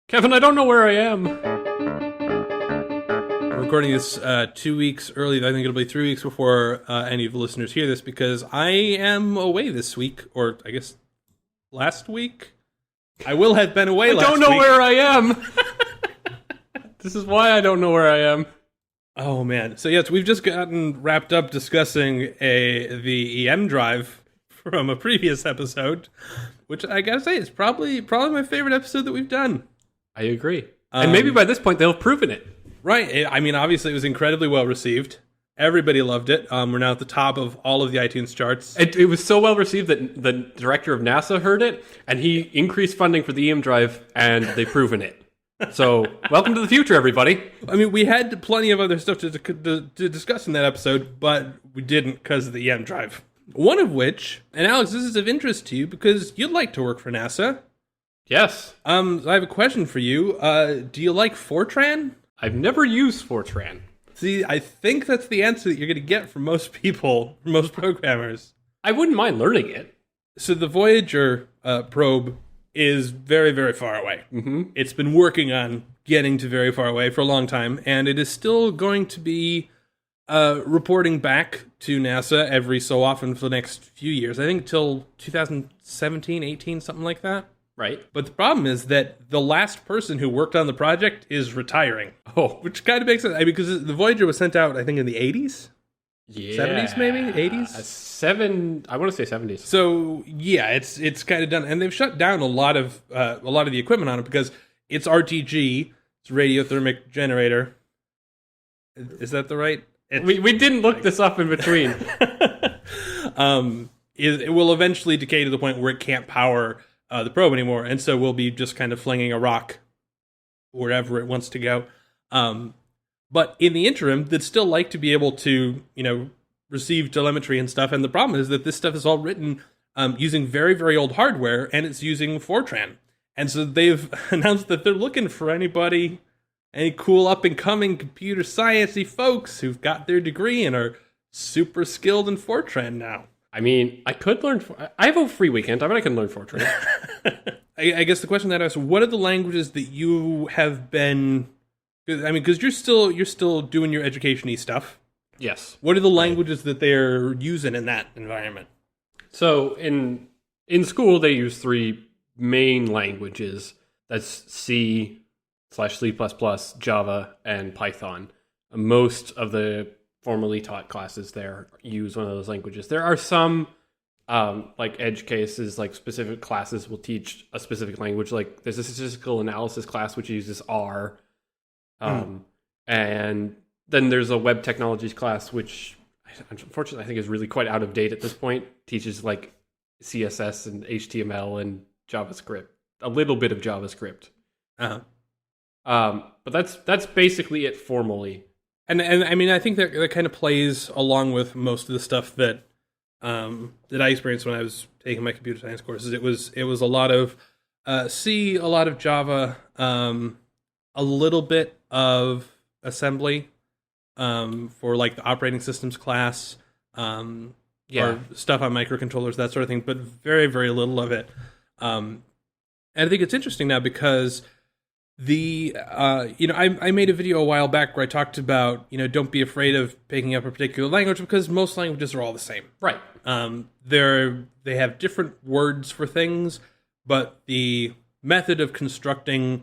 Kevin, I don't know where I am. We're recording this 2 weeks early. I think it'll be 3 weeks before any of the listeners hear this because I am away this week, or I guess last week. I will have been away last week. I don't know where I am. This is why I don't know where I am. Oh, man. So, yes, we've just gotten wrapped up discussing the EM drive from a previous episode, which I gotta say is probably my favorite episode that we've done. I agree. And maybe by this point they'll have proven it. Right. I mean, obviously it was incredibly well received. Everybody loved it. We're now at the top of all of the iTunes charts. It was so well received that the director of NASA heard it, and he increased funding for the EM drive, and they've proven it. So, welcome to the future, everybody. I mean, we had plenty of other stuff to discuss in that episode, but we didn't because of the EM drive. One of which, and Alex, this is of interest to you because you'd like to work for NASA. Yes. I have a question for you. Do you like Fortran? I've never used Fortran. See, I think that's the answer that you're going to get from most people, most programmers. I wouldn't mind learning it. So the Voyager probe is very, very far away. Mm-hmm. It's been working on getting to very far away for a long time, and it is still going to be reporting back to NASA every so often for the next few years. I think till 2017, 18, something like that. Right. But the problem is that the last person who worked on the project is retiring. Oh. Which kind of makes sense, because the Voyager was sent out, I think, in the 80s? Yeah. 70s, maybe? 80s? I want to say 70s. So, yeah, it's kind of done. And they've shut down a lot of the equipment on it because it's RTG, it's radiothermic generator. Is that the right? We didn't look this up in between. It will eventually decay to the point where it can't power the probe anymore, and so we'll be just kind of flinging a rock wherever it wants to go. But in the interim, they'd still like to be able to, receive telemetry and stuff. And the problem is that this stuff is all written using very, very old hardware, and it's using Fortran. And so they've announced that they're looking for any cool up-and-coming computer sciencey folks who've got their degree and are super skilled in Fortran now. I mean, I could learn. I have a free weekend. I bet I can learn Fortran. I guess the question that I asked: what are the languages that you have been? I mean, because you're still doing your education-y stuff. Yes. What are the languages that they're using in that environment? So in school, they use three main languages. That's C/C++, Java, and Python. Most of the formally taught classes there use one of those languages. There are some like edge cases, like specific classes will teach a specific language. Like there's a statistical analysis class which uses R, and then there's a web technologies class which unfortunately I think is really quite out of date at this point. Teaches like CSS and HTML and JavaScript, a little bit of JavaScript. But that's basically it formally. And I mean, I think that kind of plays along with most of the stuff that I experienced when I was taking my computer science courses. It was a lot of C, a lot of Java, a little bit of assembly for like the operating systems class, or stuff on microcontrollers, that sort of thing, but very, very little of it. And I think it's interesting now because I made a video a while back where I talked about, don't be afraid of picking up a particular language because most languages are all the same. Right. They have different words for things, but the method of constructing,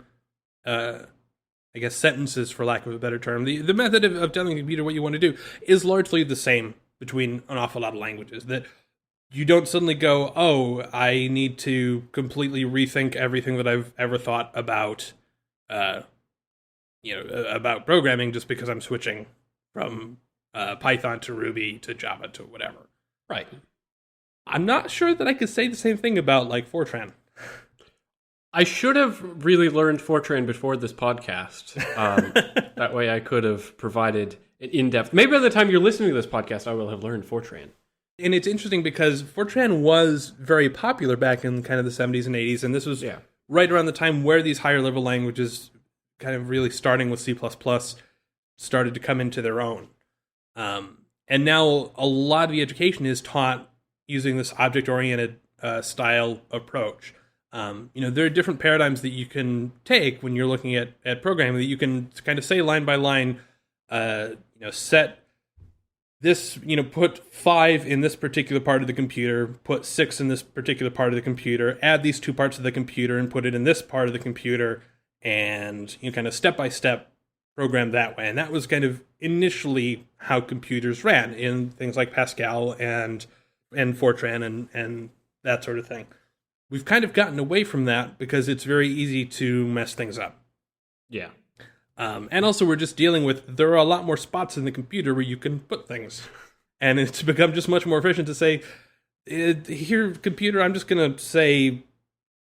sentences, for lack of a better term, the method of telling the computer what you want to do is largely the same between an awful lot of languages. That you don't suddenly go, oh, I need to completely rethink everything that I've ever thought about about programming just because I'm switching from Python to Ruby to Java to whatever. Right. I'm not sure that I could say the same thing about like Fortran. I should have really learned Fortran before this podcast. That way I could have provided an in-depth. Maybe by the time you're listening to this podcast, I will have learned Fortran. And it's interesting because Fortran was very popular back in kind of the 70s and 80s, and this was right around the time where these higher level languages, kind of really starting with C++, started to come into their own. And now a lot of the education is taught using this object-oriented style approach. There are different paradigms that you can take when you're looking at programming that you can kind of say line by line, set this, put 5 in this particular part of the computer, put 6 in this particular part of the computer, add these 2 parts of the computer and put it in this part of the computer, and kind of step by step program that way. And that was kind of initially how computers ran in things like Pascal and Fortran and that sort of thing. We've kind of gotten away from that because it's very easy to mess things up. Yeah. And also we're just dealing with, there are a lot more spots in the computer where you can put things. And it's become just much more efficient to say, here, computer, I'm just going to say,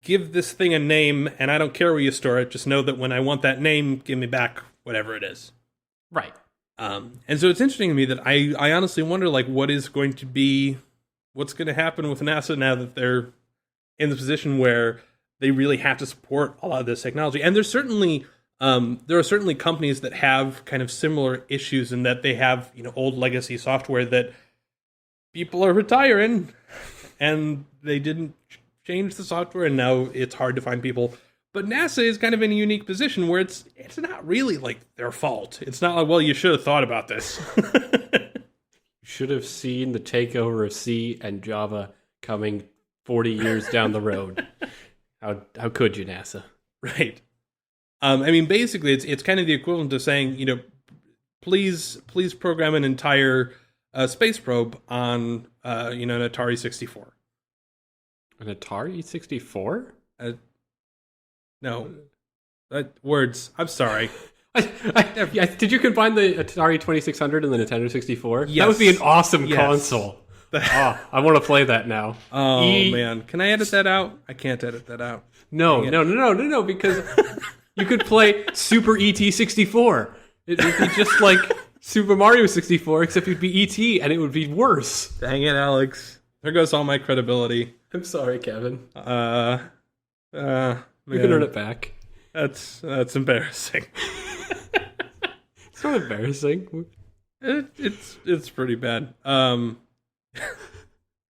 give this thing a name, and I don't care where you store it. Just know that when I want that name, give me back whatever it is. Right. And so it's interesting to me that I honestly wonder, what's going to happen with NASA now that they're in the position where they really have to support a lot of this technology. And there are certainly companies that have kind of similar issues in that they have, old legacy software that people are retiring and they didn't change the software, and now it's hard to find people. But NASA is kind of in a unique position where it's not really their fault. It's not well, you should have thought about this. You should have seen the takeover of C and Java coming 40 years down the road. How could you, NASA? Right. Basically, it's kind of the equivalent of saying, please program an entire space probe on, an Atari 64. An Atari 64? No. Words. I'm sorry. Did you combine the Atari 2600 and the Nintendo 64? Yes. That would be an awesome console. I want to play that now. Oh, man. Can I edit that out? I can't edit that out. No, because you could play Super ET 64. It would be just like Super Mario 64, except you'd be ET, and it would be worse. Dang it, Alex. There goes all my credibility. I'm sorry, Kevin. You can earn it back. That's embarrassing. It's not embarrassing. It's pretty bad.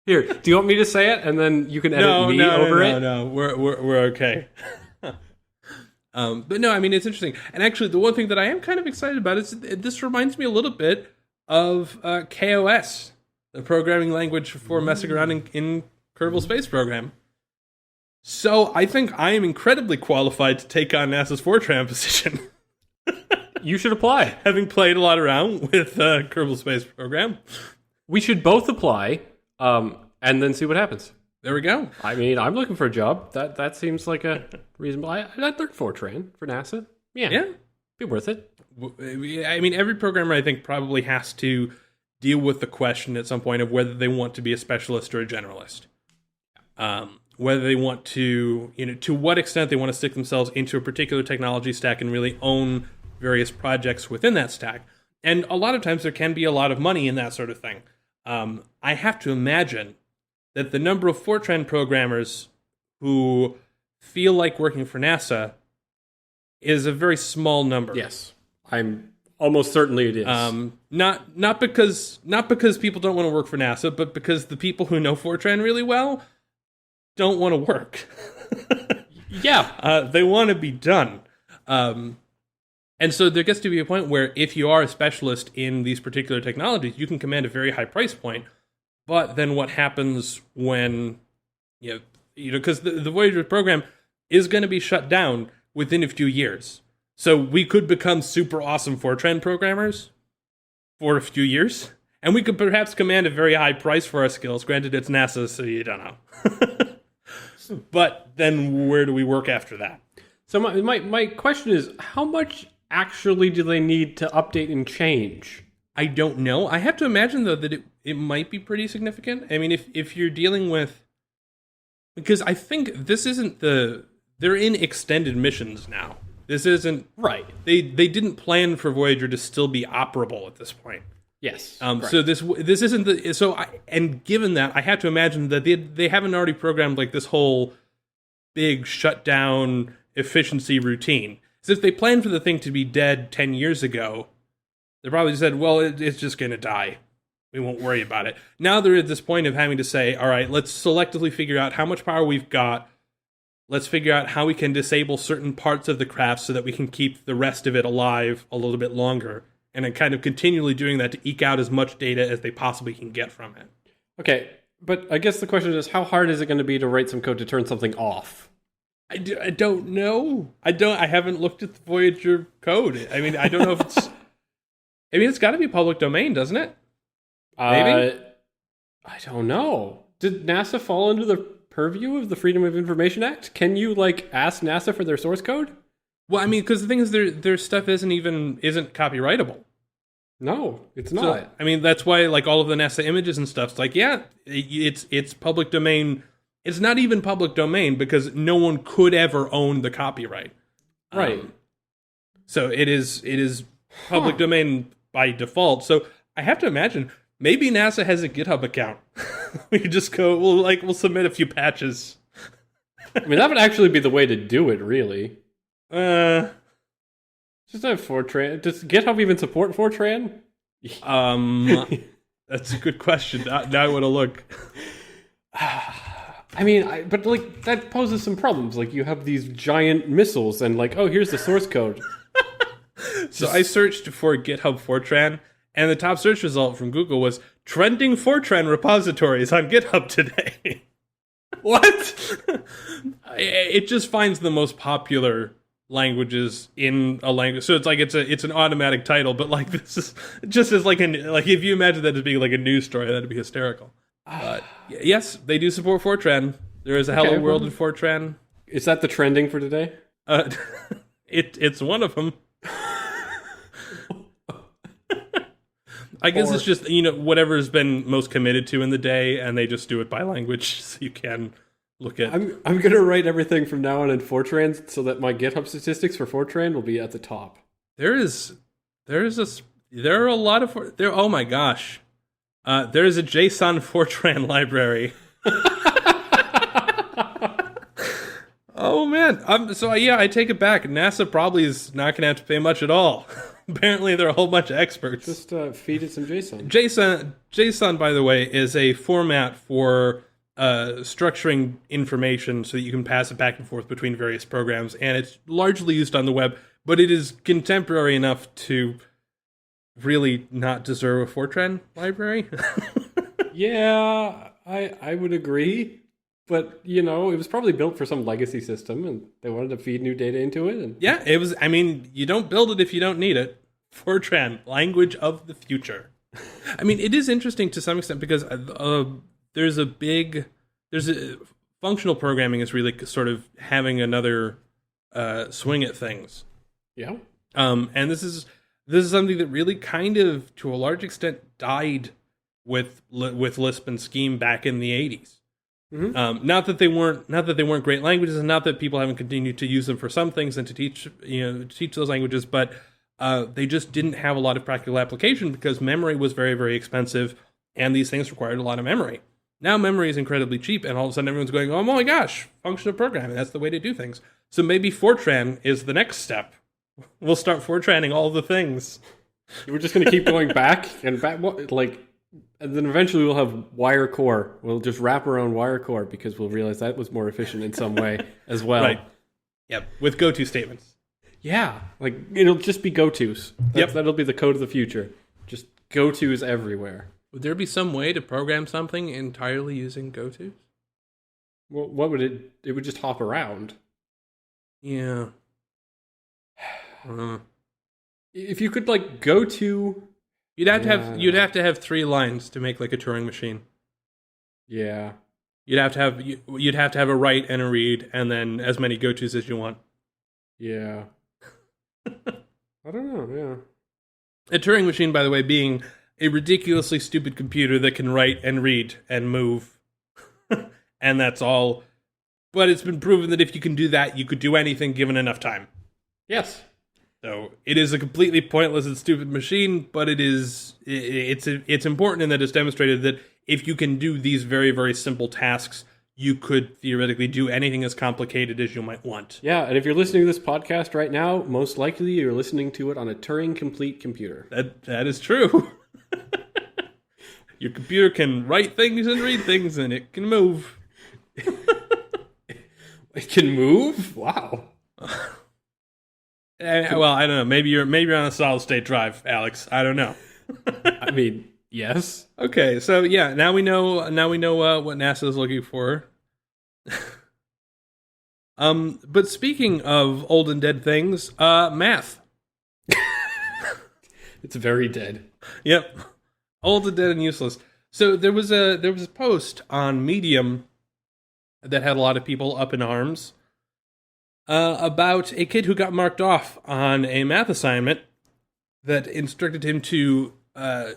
Here, do you want me to say it, and then you can edit over it? No, we're okay. But no, it's interesting. And actually, the one thing that I am kind of excited about is this reminds me a little bit of KOS, the programming language for messing around in Kerbal Space Program. So I think I am incredibly qualified to take on NASA's Fortran position. You should apply. Having played a lot around with Kerbal Space Program. We should both apply, and then see what happens. There we go. I'm looking for a job. That seems like a reasonable... I'd learn Fortran for NASA. Yeah. Be worth it. Every programmer, I think, probably has to deal with the question at some point of whether they want to be a specialist or a generalist. Whether they want to, to what extent they want to stick themselves into a particular technology stack and really own various projects within that stack. And a lot of times there can be a lot of money in that sort of thing. I have to imagine that the number of Fortran programmers who feel like working for NASA is a very small number. Yes, I'm almost certainly it is. Not because people don't want to work for NASA, but because the people who know Fortran really well don't want to work. Yeah, they want to be done. And so there gets to be a point where if you are a specialist in these particular technologies, you can command a very high price point. But then what happens when, because the Voyager program is going to be shut down within a few years. So we could become super awesome Fortran programmers for a few years. And we could perhaps command a very high price for our skills. Granted, it's NASA, so you don't know. But then where do we work after that? So my question is, how much actually do they need to update and change? I don't know. I have to imagine, though, that it might be pretty significant. If you're dealing with... Because I think this isn't they're in extended missions now. This isn't... Right. They didn't plan for Voyager to still be operable at this point. Yes. So this isn't the... So, and given that, I have to imagine that they haven't already programmed this whole big shutdown efficiency routine. So if they planned for the thing to be dead 10 years ago, they probably said, well, it's just going to die. We won't worry about it. Now they're at this point of having to say, all right, let's selectively figure out how much power we've got. let's figure out how we can disable certain parts of the craft so that we can keep the rest of it alive a little bit longer. And then kind of continually doing that to eke out as much data as they possibly can get from it. Okay, but I guess the question is, how hard is it going to be to write some code to turn something off? I don't know. I haven't looked at the Voyager code. I mean, I don't know if it's... I mean, it's got to be public domain, doesn't it? Maybe? I don't know. Did NASA fall under the purview of the Freedom of Information Act? Can you, like, ask NASA for their source code? Well, I mean, because the thing is, their stuff isn't copyrightable. No, it's not. So, I mean, that's why, like, all of the NASA images and stuff, it's like, yeah, it's public domain. It's not even public domain because no one could ever own the copyright. Right. So it is public domain by default. So I have to imagine maybe NASA has a GitHub account. We could just go, we'll submit a few patches. I mean, that would actually be the way to do it, really. Just have Fortran. Does GitHub even support Fortran? That's a good question. Now I want to look. I mean, but like that poses some problems. Like you have these giant missiles, and like, oh, here's the source code. So I searched for GitHub Fortran, and the top search result from Google was trending Fortran repositories on GitHub today. What? It just finds the most popular languages in a language. So it's like it's an automatic title, but like this is just as like if you imagine that as being like a news story, that'd be hysterical. But yes, they do support Fortran. There is a Hello World in Fortran. Is that the trending for today? It's one of them. I guess it's just, whatever's been most committed to in the day, and they just do it by language, so you can look at... I'm going to write everything from now on in Fortran so that my GitHub statistics for Fortran will be at the top. There are a lot of... oh my gosh. There is a JSON Fortran library. Oh man. So yeah, I take it back. NASA probably is not going to have to pay much at all. Apparently, there are a whole bunch of experts. Just feed it some JSON. JSON, by the way, is a format for structuring information so that you can pass it back and forth between various programs, and it's largely used on the web, but it is contemporary enough to really not deserve a Fortran library. Yeah, I would agree. But, it was probably built for some legacy system, and they wanted to feed new data into it. And... yeah, it was. I mean, you don't build it if you don't need it. Fortran, language of the future. I mean, it is interesting to some extent because functional programming is really sort of having another swing at things. Yeah. And this is something that really kind of, to a large extent, died with Lisp and Scheme back in the 80s. Mm-hmm. Not that they weren't great languages, and not that people haven't continued to use them for some things and to teach those languages, but they just didn't have a lot of practical application because memory was very, very expensive, and these things required a lot of memory. Now memory is incredibly cheap, and all of a sudden everyone's going, oh my gosh, functional programming, that's the way to do things. So maybe Fortran is the next step. We'll start Fortranning all the things. We're just going to keep going back and back, and then eventually we'll have wire core. We'll just wrap around wire core because we'll realize that was more efficient in some way as well. Right. Yep. With go-to statements. Yeah. Like, it'll just be go-tos. That'll be the code of the future. Just go-tos everywhere. Would there be some way to program something entirely using go-tos? Well, what would it would just hop around. Yeah. If you could, go to... You'd have to have 3 lines to make like a Turing machine. Yeah. You'd have to have a write and a read, and then as many go-tos as you want. Yeah. I don't know. Yeah. A Turing machine, by the way, being a ridiculously stupid computer that can write and read and move, and that's all. But it's been proven that if you can do that, you could do anything given enough time. Yes. So it is a completely pointless and stupid machine, but it's important in that it's demonstrated that if you can do these very, very simple tasks, you could theoretically do anything as complicated as you might want. Yeah, and if you're listening to this podcast right now, most likely you're listening to it on a Turing-complete computer. That is true. Your computer can write things and read things, and it can move. It can move? Wow. Well, I don't know. Maybe you're on a solid state drive, Alex. I don't know. I mean, yes. Okay, so yeah, now we know what NASA is looking for. But speaking of old and dead things, math. It's very dead. Yep, old and dead and useless. So there was a post on Medium that had a lot of people up in arms about a kid who got marked off on a math assignment that instructed him to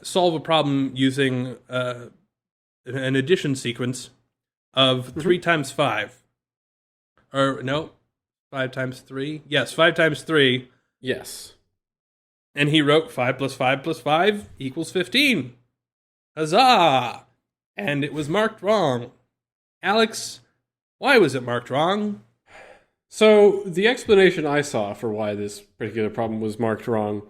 solve a problem using an addition sequence of 3 times 5. Or, no, 5 times 3? Yes, 5 times 3. Yes. And he wrote 5 plus 5 plus 5 equals 15. Huzzah! And it was marked wrong. Alex, why was it marked wrong? So the explanation I saw for why this particular problem was marked wrong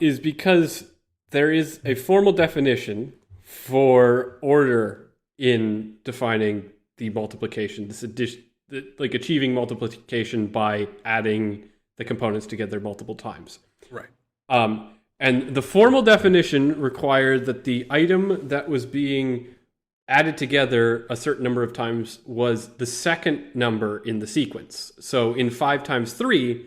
is because there is a formal definition for order in defining the multiplication, this addition, like achieving multiplication by adding the components together multiple times. Right. And the formal definition required that the item that was being added together a certain number of times was the second number in the sequence. So in 5 times 3,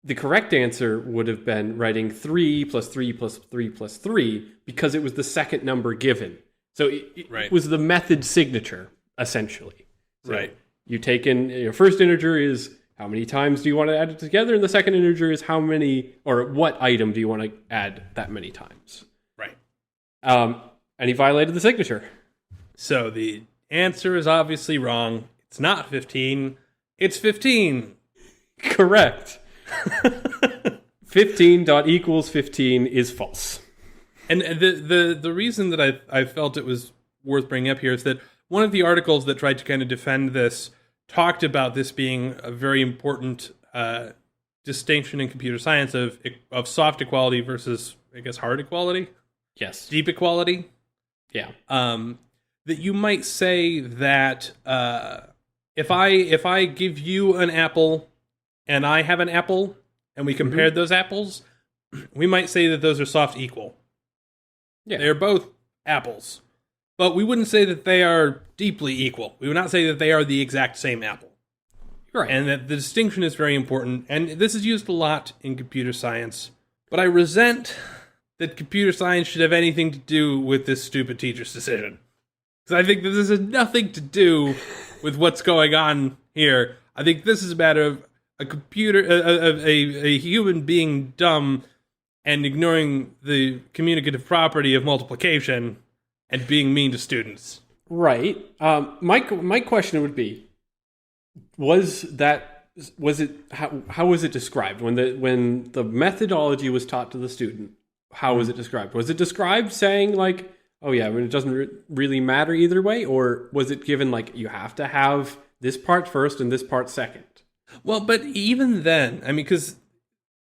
the correct answer would have been writing 3 plus 3 plus 3 plus 3 because it was the second number given. So it was the method signature, essentially. So right. You take in your first integer is how many times do you want to add it together, and the second integer is how many, or what item do you want to add that many times. Right. And he violated the signature. So the answer is obviously wrong. It's not 15. It's 15. Correct. 15 dot equals 15 is false. And the reason that I felt it was worth bringing up here is that one of the articles that tried to kind of defend this talked about this being a very important distinction in computer science of soft equality versus, I guess, hard equality? Yes. Deep equality? Yeah. That you might say that if I give you an apple and I have an apple and we compared those apples, we might say that those are soft equal. Yeah. They're both apples. But we wouldn't say that they are deeply equal. We would not say that they are the exact same apple. Right. And that the distinction is very important. And this is used a lot in computer science. But I resent that computer science should have anything to do with this stupid teacher's decision. Because I think that this has nothing to do with what's going on here. I think this is a matter of a human being dumb and ignoring the communicative property of multiplication and being mean to students. Right. My question would be, how was it described when the methodology was taught to the student? How was it described? Was it described saying like, oh yeah, I mean, it doesn't really matter either way, or was it given like you have to have this part first and this part second? Well, but even then, I mean, so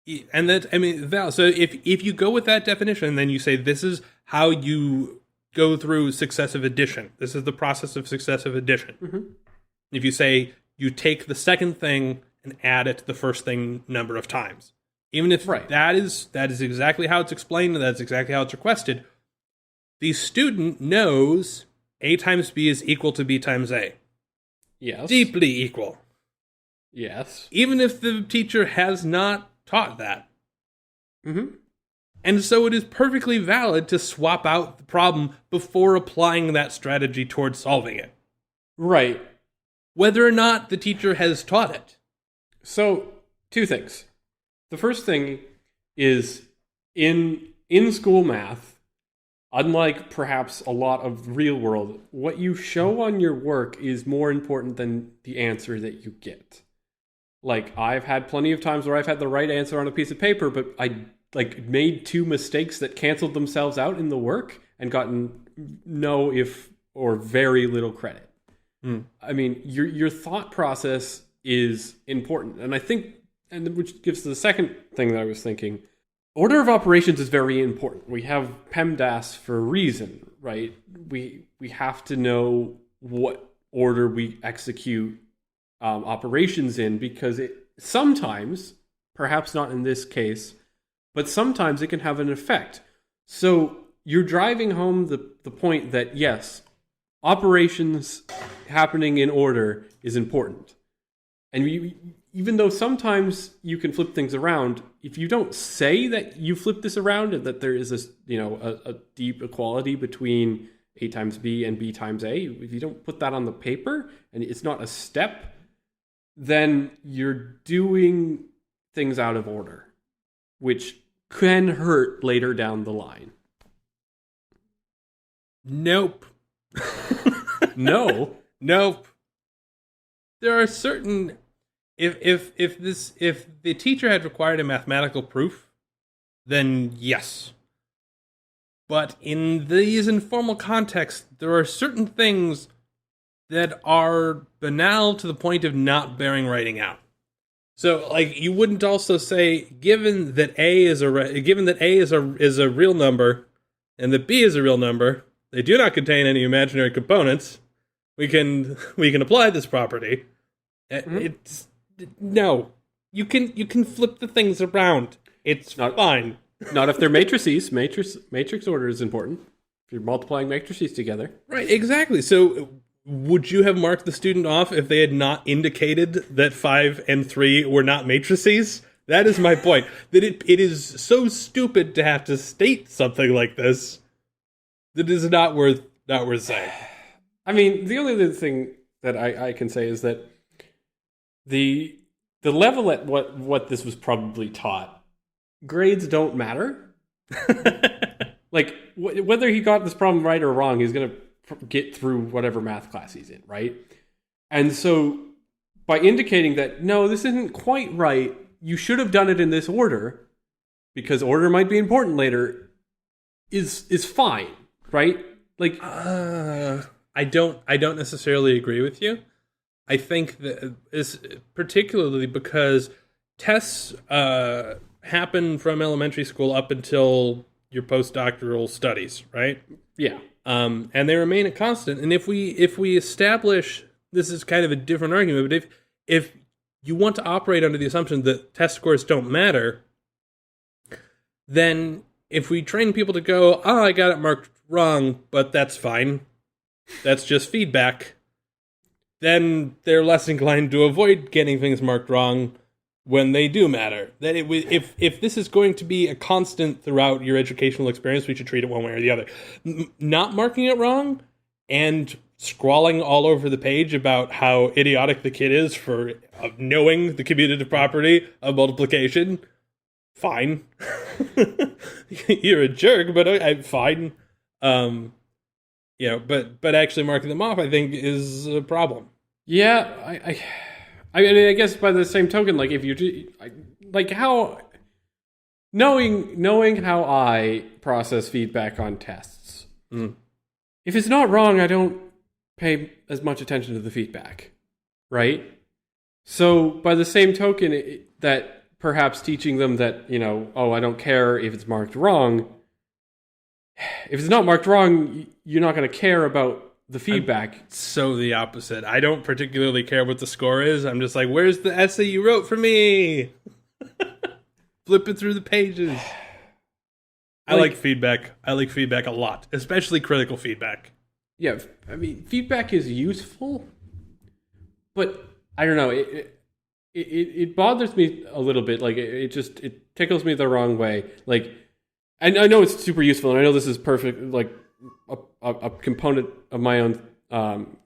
if you go with that definition, then you say this is how you go through successive addition. This is the process of successive addition. Mm-hmm. If you say you take the second thing and add it to the first thing number of times, even if that is exactly how it's explained and that's exactly how it's requested, the student knows A times B is equal to B times A. Yes. Deeply equal. Yes. Even if the teacher has not taught that. Mm-hmm. And so it is perfectly valid to swap out the problem before applying that strategy towards solving it. Right. Whether or not the teacher has taught it. So, 2 things. The first thing is in school math, unlike perhaps a lot of real world, what you show on your work is more important than the answer that you get. Like, I've had plenty of times where I've had the right answer on a piece of paper, but I made 2 mistakes that canceled themselves out in the work and gotten no, if, or very little credit. I mean, your thought process is important. And I think, and which gives to the second thing that I was thinking, order of operations is very important. We have PEMDAS for a reason, right? We have to know what order we execute operations in, because it sometimes, perhaps not in this case, but sometimes it can have an effect. So you're driving home the point that, yes, operations happening in order is important. And even though sometimes you can flip things around, if you don't say that you flip this around and that there is a deep equality between A times B and B times A, if you don't put that on the paper and it's not a step, then you're doing things out of order, which can hurt later down the line. Nope. No. Nope. There are certain if the teacher had required a mathematical proof, then yes. But in these informal contexts, there are certain things that are banal to the point of not bearing writing out. So, like, you wouldn't also say, given that A is a real number, and that B is a real number, they do not contain any imaginary components. We can apply this property. It's no. You can flip the things around. It's fine. Not if they're matrices. Matrix order is important. If you're multiplying matrices together. Right, exactly. So would you have marked the student off if they had not indicated that 5 and 3 were not matrices? That is my point. That it is so stupid to have to state something like this that is not worth saying. I mean, the only other thing that I can say is that the level at what this was probably taught, grades don't matter. Like, whether he got this problem right or wrong, he's going to get through whatever math class he's in, right? And so, by indicating that, no, this isn't quite right, you should have done it in this order, because order might be important later, is fine, right? Like, I don't necessarily agree with you. I think that is particularly because tests happen from elementary school up until your postdoctoral studies, right? Yeah. And they remain a constant. And if we establish, this is kind of a different argument, but if you want to operate under the assumption that test scores don't matter, then if we train people to go, oh, I got it marked wrong, but that's fine, that's just feedback, then they're less inclined to avoid getting things marked wrong when they do matter. That if this is going to be a constant throughout your educational experience, we should treat it one way or the other. Not marking it wrong and scrawling all over the page about how idiotic the kid is for knowing the commutative property of multiplication, fine. You're a jerk, but I'm fine. But actually marking them off, I think, is a problem. Yeah, I mean, I guess by the same token, like, if you do, like, how knowing how I process feedback on tests, if it's not wrong, I don't pay as much attention to the feedback, right? So by the same token, that perhaps teaching them that, oh, I don't care if it's marked wrong. If it's not marked wrong, you're not going to care about the feedback. So the opposite. I don't particularly care what the score is. I'm just like, where's the essay you wrote for me? Flip it through the pages. I like feedback. I like feedback a lot, especially critical feedback. Yeah, I mean, feedback is useful, but I don't know. It bothers me a little bit. Like, it tickles me the wrong way. Like, and I know it's super useful, and I know this is perfect, like a component of my own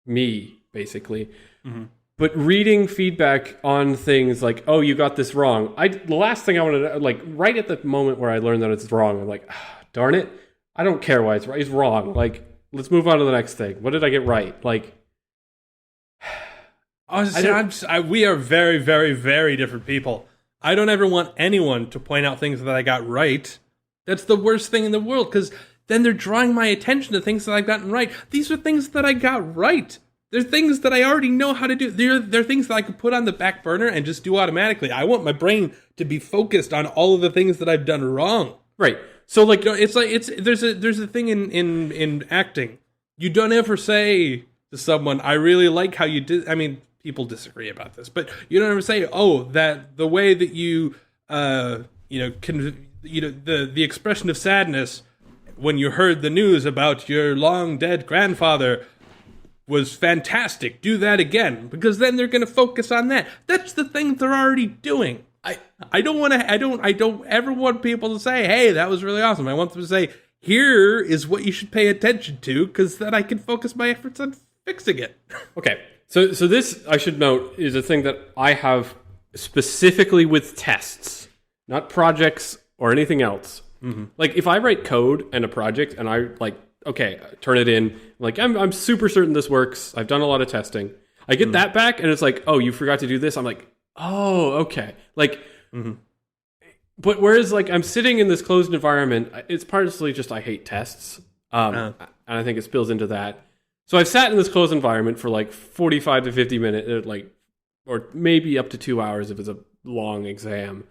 me, basically. Mm-hmm. But reading feedback on things like, oh, you got this wrong. The last thing I want to, like, right at the moment where I learn that it's wrong, I'm like, darn it, I don't care why it's right. It's wrong. Like, let's move on to the next thing. What did I get right? Like, we are very, very, very different people. I don't ever want anyone to point out things that I got right. That's the worst thing in the world, because then they're drawing my attention to things that I've gotten right. These are things that I got right. They're things that I already know how to do. They're things that I could put on the back burner and just do automatically. I want my brain to be focused on all of the things that I've done wrong. Right. So, like, there's a thing in acting. You don't ever say to someone, "I really like how you did." I mean, people disagree about this, but you don't ever say, oh, that the way that you, the expression of sadness when you heard the news about your long dead grandfather was fantastic. Do that again, because then they're going to focus on that. That's the thing they're already doing. I don't ever want people to say, hey, that was really awesome. I want them to say, here is what you should pay attention to, because then I can focus my efforts on fixing it. Okay. So this, I should note, is a thing that I have specifically with tests, not projects or anything else. Mm-hmm. Like, if I write code and a project and I, like, okay, turn it in, like, I'm super certain this works. I've done a lot of testing. I get that back and it's like, oh, you forgot to do this. I'm like, oh, okay. Like, but whereas, like, I'm sitting in this closed environment, it's partially just I hate tests. And I think it spills into that. So I've sat in this closed environment for like 45 to 50 minutes, like, or maybe up to 2 hours if it's a long exam.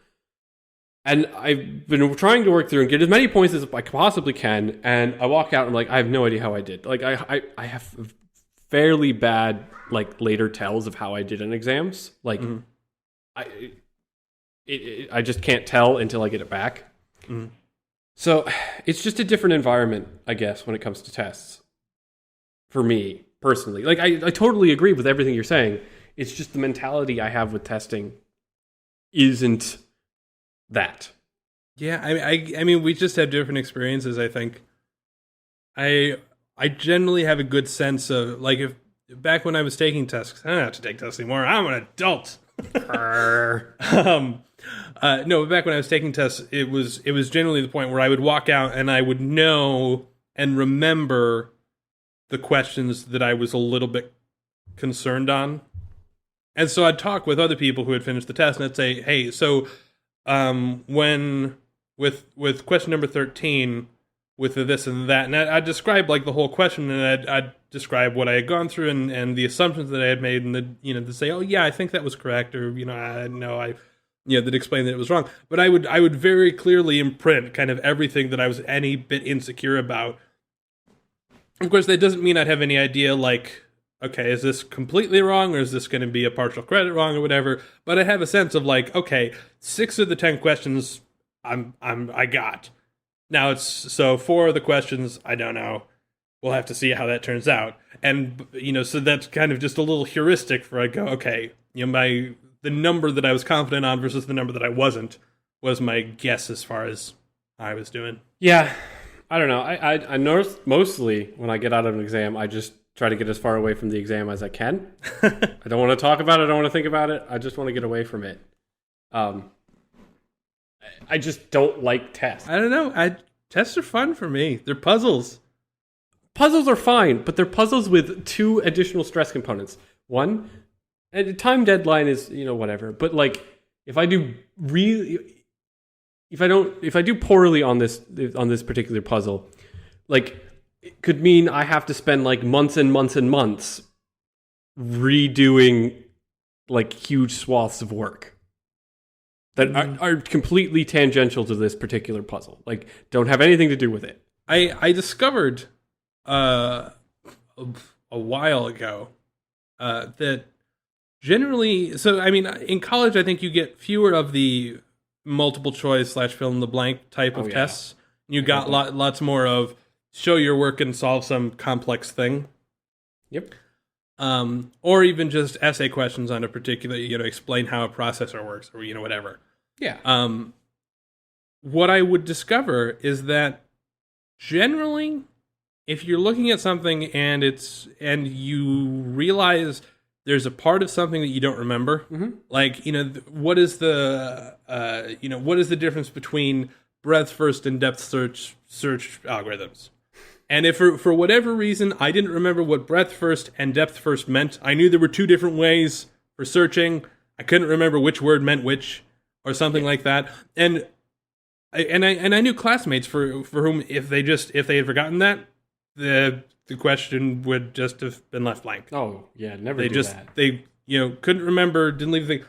And I've been trying to work through and get as many points as I possibly can. And I walk out and I'm like, I have no idea how I did. Like, I have fairly bad, like, later tells of how I did in exams. Like, I just can't tell until I get it back. So it's just a different environment, I guess, when it comes to tests. For me, personally. Like, I totally agree with everything you're saying. It's just the mentality I have with testing isn't that. Yeah, I mean, we just have different experiences, I think. I generally have a good sense of, like, if back when I was taking tests, I don't have to take tests anymore. I'm an adult. No, back when I was taking tests, it was generally the point where I would walk out and I would know and remember the questions that I was a little bit concerned on. And so I'd talk with other people who had finished the test, and I'd say, hey, so when with question number 13, with the this and that, and I'd describe, like, the whole question, and I'd describe what I had gone through and the assumptions that I had made, and to say, oh yeah, I think that was correct, or that explained that it was wrong. But I would very clearly imprint kind of everything that I was any bit insecure about. Of course, that doesn't mean I'd have any idea, like, okay, is this completely wrong, or is this going to be a partial credit wrong, or whatever? But I have a sense of, like, okay, 6 of the 10 questions I got. Now it's so 4 of the questions I don't know. We'll have to see how that turns out. And so that's kind of just a little heuristic for I go, okay, the number that I was confident on versus the number that I wasn't was my guess as far as how I was doing. Yeah. I don't know. I noticed mostly when I get out of an exam, I just try to get as far away from the exam as I can. I don't want to talk about it. I don't want to think about it. I just want to get away from it. I just don't like tests. I don't know. Tests are fun for me. They're puzzles. Puzzles are fine, but they're puzzles with 2 additional stress components. One, a time deadline is, whatever. But, like, if I do poorly on this particular puzzle, like, it could mean I have to spend, like, months and months and months redoing, like, huge swaths of work that are completely tangential to this particular puzzle. Like, don't have anything to do with it. I discovered a while ago that generally, so I mean, in college, I think you get fewer of the multiple choice / fill in the blank type of tests. You got lots more of show your work and solve some complex thing. Yep. Or even just essay questions on a particular, explain how a processor works, or whatever. Yeah. What I would discover is that generally, if you're looking at something and you realize there's a part of something that you don't remember, like, what is the difference between breadth first and depth search algorithms? And if for whatever reason I didn't remember what breadth first and depth first meant, I knew there were 2 different ways for searching. I couldn't remember which word meant which, or something like that. And I knew classmates for whom if they had forgotten that, the question would just have been left blank. Oh yeah, never. They couldn't remember, didn't leave the thing.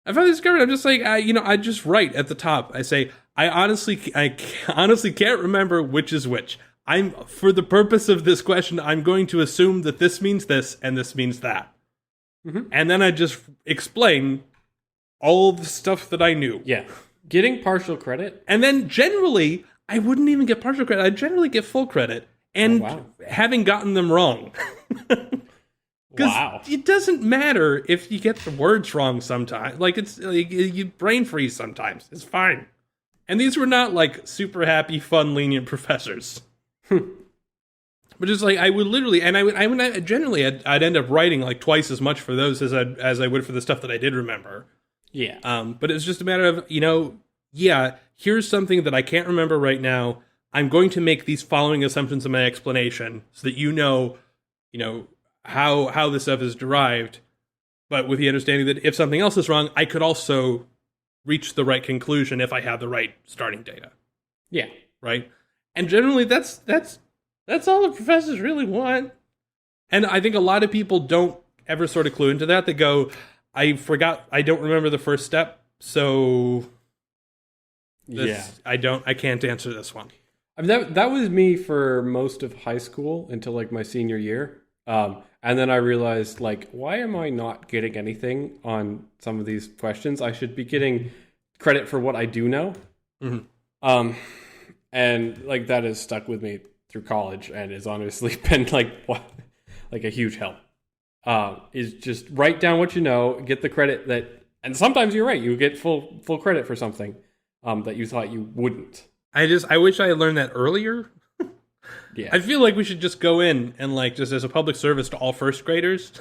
I finally discovered, I'm just like, I just write at the top. I say, I honestly can't remember which is which. For the purpose of this question, I'm going to assume that this means this and this means that. and then I'd just explain all the stuff that I knew. Yeah. Getting partial credit. And then generally, I wouldn't even get partial credit. I'd generally get full credit. And having gotten them wrong. Because it doesn't matter if you get the words wrong sometimes. Like, it's like, you brain freeze sometimes. It's fine. And these were not, like, super happy, fun, lenient professors. But just like, I would literally, and I would generally, I'd end up writing, like, twice as much for those as I would for the stuff that I did remember. Yeah. But it's just a matter of, here's something that I can't remember right now. I'm going to make these following assumptions in my explanation so that you know how this stuff is derived, but with the understanding that if something else is wrong, I could also reach the right conclusion if I have the right starting data. Yeah. Right? And generally that's all the professors really want. And I think a lot of people don't ever sort of clue into that. They go, I forgot, I don't remember the first step, so I can't answer this one. I mean, that was me for most of high school until like my senior year. And then I realized, like, why am I not getting anything on some of these questions? I should be getting credit for what I do know. Mm-hmm. And like that has stuck with me through college and has honestly been like a huge help. Is just write down what you know, get the credit that, and sometimes you're right, you get full credit for something that you thought you wouldn't. I wish I had learned that earlier. Yeah. I feel like we should just go in and, like, just as a public service to all first graders,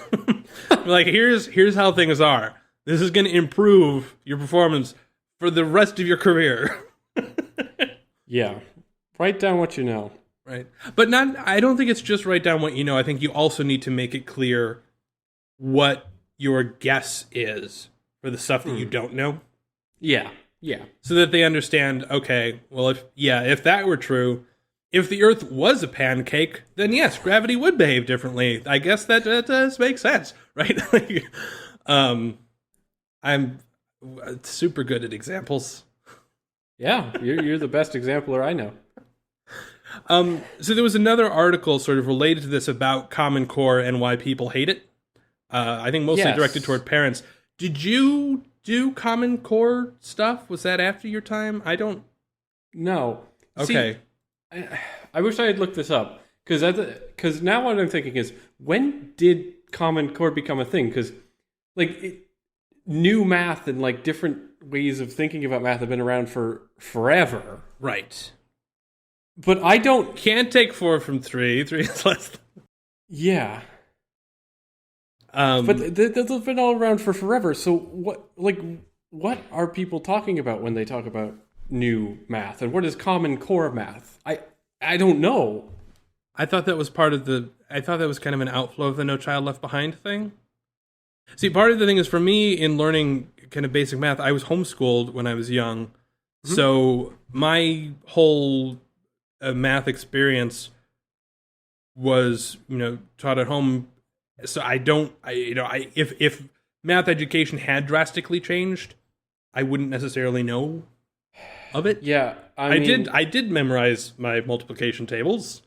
like, here's how things are. This is going to improve your performance for the rest of your career. Yeah. Write down what you know. Right. But I don't think it's just write down what you know. I think you also need to make it clear what your guess is for the stuff that you don't know. Yeah. Yeah. So that they understand, okay, well, if that were true, if the Earth was a pancake, then yes, gravity would behave differently. I guess that does make sense, right? I'm super good at examples. Yeah, you're the best exemplar I know. So there was another article sort of related to this about Common Core and why people hate it. I think mostly directed toward parents. Did you do Common Core stuff? Was that after your time? I don't know. Okay. See, I wish I had looked this up, because now what I'm thinking is, when did Common Core become a thing? Because new math and like different ways of thinking about math have been around for forever. Right. But I can't take 4 from 3. 3 is less than... Yeah. But they've been all around for forever. So what are people talking about when they talk about new math, and what is Common Core math? I don't know. I thought that was kind of an outflow of the No Child Left Behind thing. See, part of the thing is, for me, in learning kind of basic math, I was homeschooled when I was young. Mm-hmm. So my whole math experience was, taught at home. So if math education had drastically changed, I wouldn't necessarily know of it. Yeah, I did memorize my multiplication tables.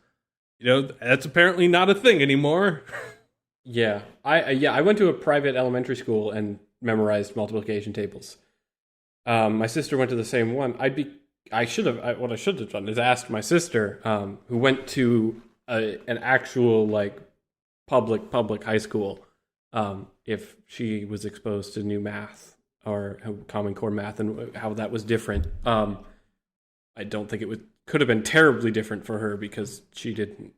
That's apparently not a thing anymore. Yeah, I went to a private elementary school and memorized multiplication tables. My sister went to the same one. What I should have done is asked my sister, who went to an actual like public high school, if she was exposed to new math or Common Core math and how that was different. I don't think could have been terribly different for her, because she didn't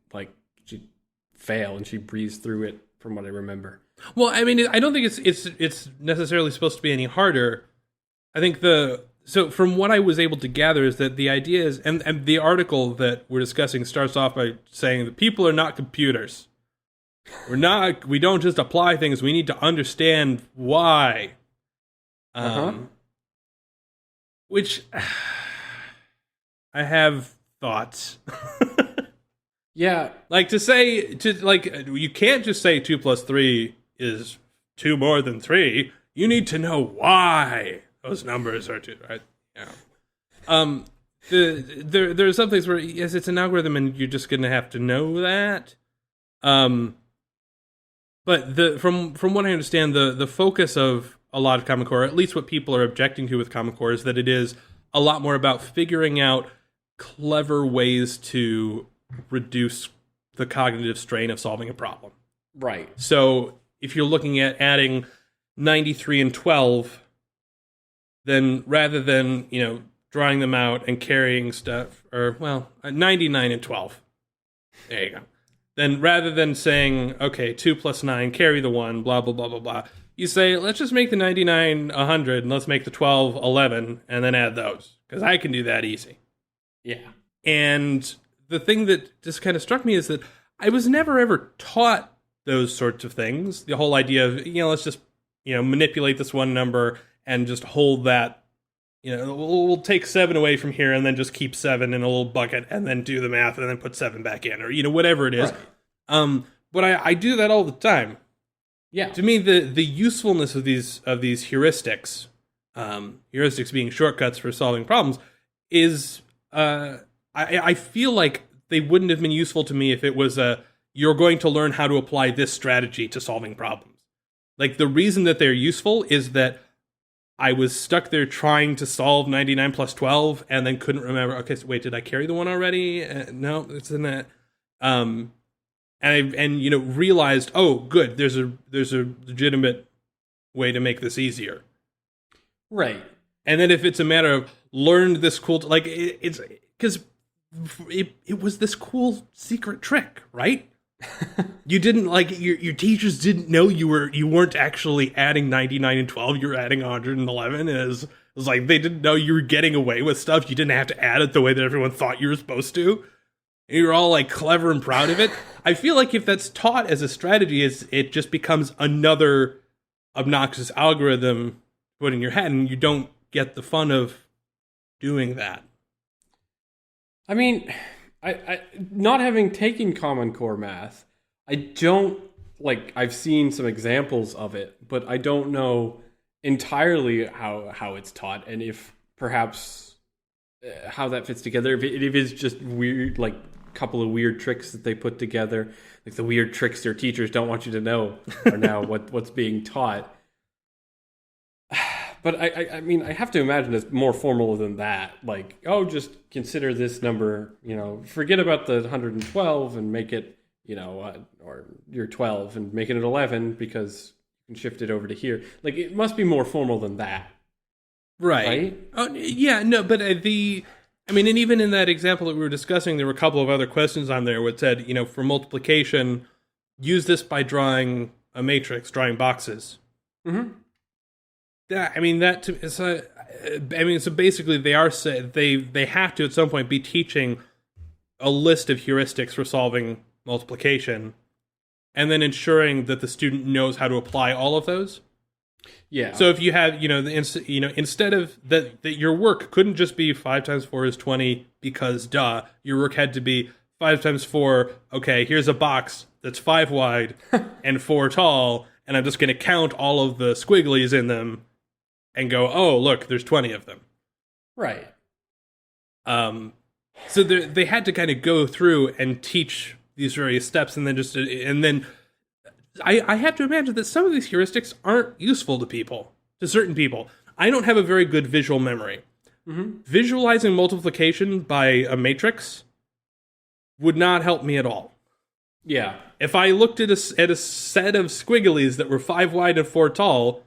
she fail and she breezed through it, from what I remember. Well, I mean, I don't think it's necessarily supposed to be any harder. I think so from what I was able to gather is that the idea is, and the article that we're discussing starts off by saying that people are not computers. We don't just apply things, we need to understand why. Which I have thoughts. Yeah. You can't just say 2 + 3 is 2 more than 3. You need to know why those numbers are 2, right? Yeah. There are some things where, yes, it's an algorithm and you're just going to have to know that. But from what I understand, the focus of a lot of Common Core, or at least what people are objecting to with Common Core, is that it is a lot more about figuring out clever ways to reduce the cognitive strain of solving a problem. Right. So if you're looking at adding 93 and 12, then rather than, drawing them out and carrying stuff, 99 and 12. There you go. Then rather than saying, okay, 2 plus 9, carry the 1, blah, blah, blah, blah, blah, you say, let's just make the 99 100, and let's make the 12 11, and then add those. Because I can do that easy. Yeah. And the thing that just kind of struck me is that I was never ever taught those sorts of things. The whole idea of, let's just, manipulate this one number and just hold that. We'll take 7 away from here and then just keep 7 in a little bucket and then do the math and then put 7 back in, or, whatever it is. Right. But I do that all the time. Yeah. To me, the usefulness of these heuristics, heuristics being shortcuts for solving problems, is, I feel like they wouldn't have been useful to me if it was you're going to learn how to apply this strategy to solving problems. Like, the reason that they're useful is that I was stuck there trying to solve 99 plus 12 and then couldn't remember, okay, so wait, did I carry the 1 already? No, it's in that. And realized, oh, good, there's a legitimate way to make this easier. Right. And then if it's a matter of learned this cool, it's because it was this cool secret trick, right? You didn't your teachers didn't know you weren't actually adding 99 and 12, you were adding 111. It was like they didn't know you were getting away with stuff. You didn't have to add it the way that everyone thought you were supposed to. And you were all clever and proud of it. I feel like if that's taught as a strategy, it just becomes another obnoxious algorithm to put in your head, and you don't get the fun of doing that. I mean, I not having taken Common Core math, I don't, I've seen some examples of it, but I don't know entirely how it's taught, and if perhaps how that fits together. If it is just weird, couple of weird tricks that they put together, like the weird tricks your teachers don't want you to know are now what's being taught. But I mean, I have to imagine it's more formal than that. Just consider this number, forget about the 112 and make it, or your 12 and making it 11 because you can shift it over to here. It must be more formal than that. Right? Oh, yeah, no, but and even in that example that we were discussing, there were a couple of other questions on there where it said, for multiplication, use this by drawing a matrix, drawing boxes. Mm-hmm. So basically they have to at some point be teaching a list of heuristics for solving multiplication, and then ensuring that the student knows how to apply all of those. Yeah. So if you have, instead of that your work couldn't just be 5 times 4 is 20 because duh, your work had to be 5 times 4. Okay, here's a box that's 5 wide and 4 tall, and I'm just going to count all of the squigglies in them and go, oh, look, there's 20 of them. Right. So they had to kind of go through and teach these various steps, and then I have to imagine that some of these heuristics aren't useful to certain people. I don't have a very good visual memory. Mm-hmm. Visualizing multiplication by a matrix would not help me at all. Yeah. If I looked at a set of squigglies that were 5 wide and 4 tall,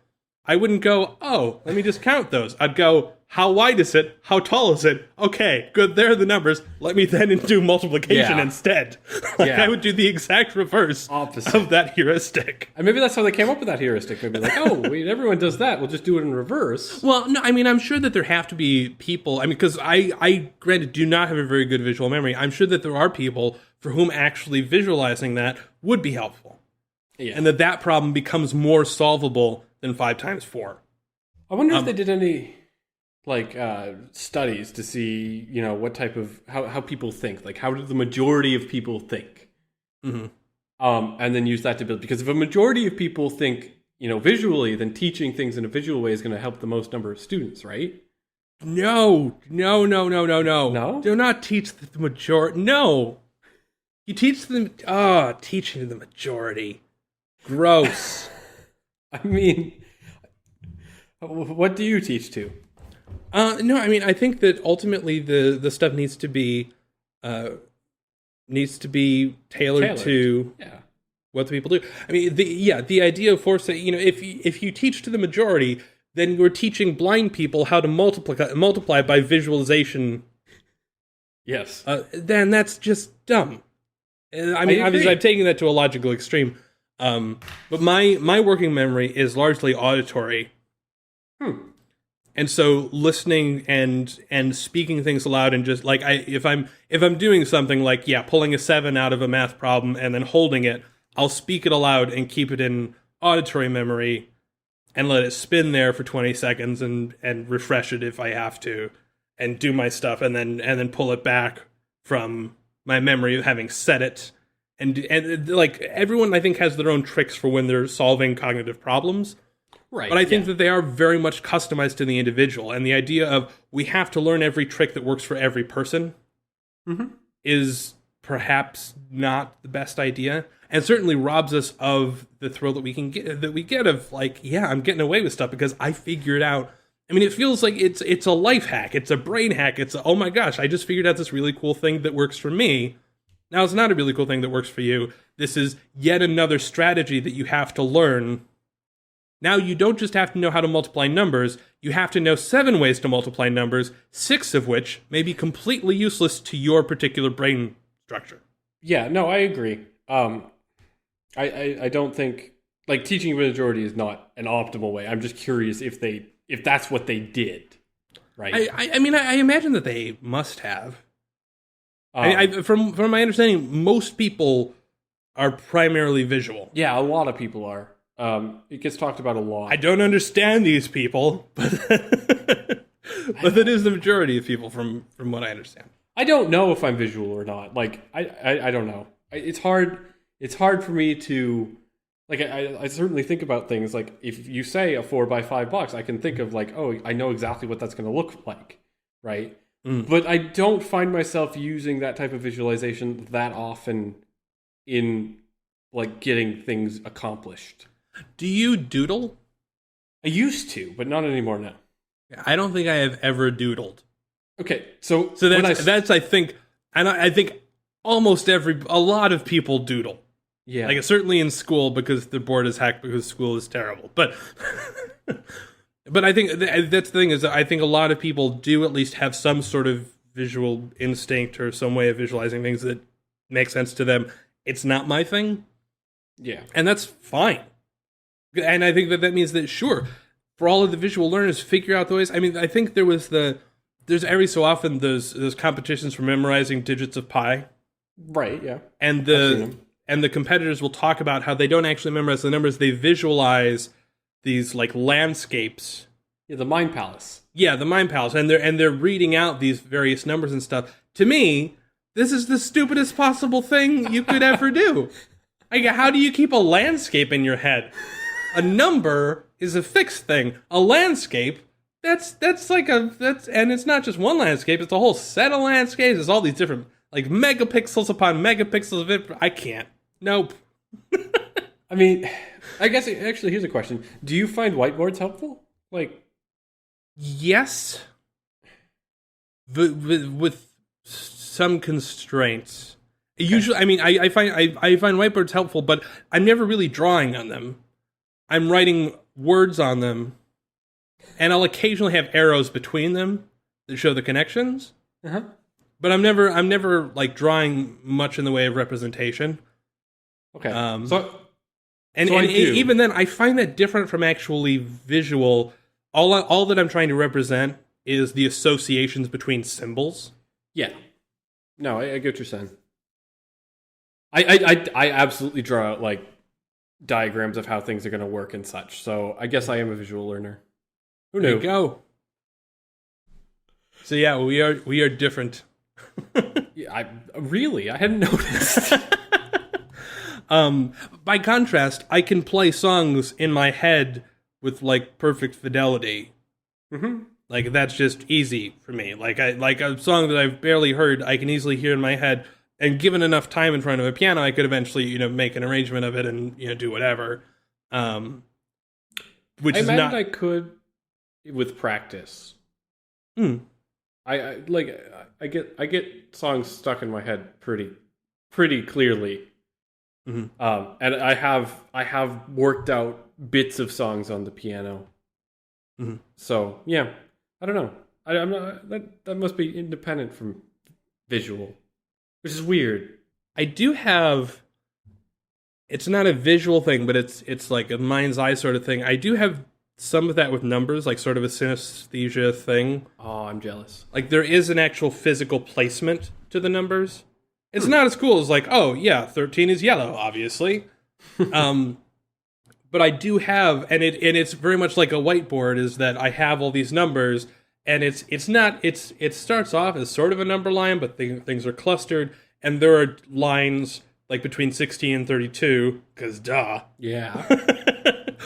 I wouldn't go, oh, let me just count those. I'd go, how wide is it? How tall is it? Okay, good, there are the numbers. Let me then do multiplication instead. I would do the exact reverse of that heuristic. And maybe that's how they came up with that heuristic. Maybe everyone does that. We'll just do it in reverse. Well, no, I'm sure that there have to be people, because I granted, do not have a very good visual memory. I'm sure that there are people for whom actually visualizing that would be helpful. Yeah. And that problem becomes more solvable than 5 times 4. I wonder if they did any studies to see, what type of how people think. How do the majority of people think? Mm-hmm. And then use that to build. Because if a majority of people think, visually, then teaching things in a visual way is going to help the most number of students, right? No. No? Do not teach the majority. No. You teach them. Teaching the majority. Gross. I mean, what do you teach to? No, I mean, I think that ultimately the stuff needs to be tailored to what the people do. I mean, the idea of forcing, if you teach to the majority, then you're teaching blind people how to multiply by visualization. Yes. Then that's just dumb. I mean, obviously, I'm taking that to a logical extreme. But my working memory is largely auditory. And so listening and speaking things aloud and just like if I'm doing something like pulling a 7 out of a math problem and then holding it, I'll speak it aloud and keep it in auditory memory and let it spin there for 20 seconds and refresh it if I have to and do my stuff and then pull it back from my memory of having said it. And like everyone I think has their own tricks for when they're solving cognitive problems. Right. But I think that they are very much customized to the individual. And the idea of we have to learn every trick that works for every person is perhaps not the best idea. And certainly robs us of the thrill that we get of like, I'm getting away with stuff because I figured out. I mean, it feels like it's a life hack. It's a brain hack. It's oh my gosh, I just figured out this really cool thing that works for me. Now, it's not a really cool thing that works for you. This is yet another strategy that you have to learn. Now, you don't just have to know how to multiply numbers, you have to know 7 ways to multiply numbers, 6 of which may be completely useless to your particular brain structure. Yeah, no, I agree. I don't think, like, teaching a majority is not an optimal way. I'm just curious if that's what they did, right? I mean, I imagine that they must have. From my understanding, most people are primarily visual. Yeah, a lot of people are. It gets talked about a lot. I don't understand these people, but that is the majority of people from what I understand. I don't know if I'm visual or not. Like, I don't know. It's hard for me to, like, I certainly think about things, like, if you say a 4x5 box, I can think of, like, oh, I know exactly what that's going to look like, right? But I don't find myself using that type of visualization that often in, like, getting things accomplished. Do you doodle? I used to, but not anymore now. I don't think I have ever doodled. Okay, so that's I think, and I think almost a lot of people doodle. Yeah, like certainly in school because the board is hacked because school is terrible. But but I think that's the thing is that I think a lot of people do at least have some sort of visual instinct or some way of visualizing things that make sense to them. It's not my thing. Yeah, and that's fine. And I think that means that, sure, for all of the visual learners, figure out the ways. I mean, I think there's every so often those competitions for memorizing digits of pi. Right, yeah. And the competitors will talk about how they don't actually memorize the numbers, they visualize these like landscapes. Yeah, the Mind Palace. Yeah, the Mind Palace. And they're reading out these various numbers and stuff. To me, this is the stupidest possible thing you could ever do. Like, how do you keep a landscape in your head? A number is a fixed thing. A landscape, and it's not just one landscape, it's a whole set of landscapes. There's all these different, like, megapixels upon megapixels of it. I can't. Nope. I mean, I guess, actually, here's a question. Do you find whiteboards helpful? Like, yes. With some constraints. Usually, I mean, I find whiteboards helpful, but I'm never really drawing on them. I'm writing words on them, and I'll occasionally have arrows between them that show the connections. But I'm never like drawing much in the way of representation. Okay. Even then, I find that different from actually visual. All that I'm trying to represent is the associations between symbols. Yeah. No, I get what you're saying. I absolutely draw out, like, diagrams of how things are going to work and such. So I guess I am a visual learner. Who knew? There you go. So yeah, we are different. Yeah, I hadn't noticed. By contrast, I can play songs in my head with like perfect fidelity. Like that's just easy for me. Like a song that I've barely heard, I can easily hear in my head and given enough time in front of a piano, I could eventually, make an arrangement of it and, do whatever. Which I is imagine not. I could with practice. Hmm. I get songs stuck in my head pretty clearly. Mm-hmm. And I have worked out bits of songs on the piano. Mm-hmm. So yeah, I don't know. I'm not, that must be independent from visual, which is weird. I do have. It's not a visual thing, but it's like a mind's eye sort of thing. I do have some of that with numbers, like sort of a synesthesia thing. Oh, I'm jealous. Like there is an actual physical placement to the numbers. It's not as cool as like, oh yeah, 13 is yellow, obviously. But I do have, and it's very much like a whiteboard. Is that I have all these numbers, and it starts off as sort of a number line, but things are clustered, and there are lines like between 16 and 32, because duh. Yeah.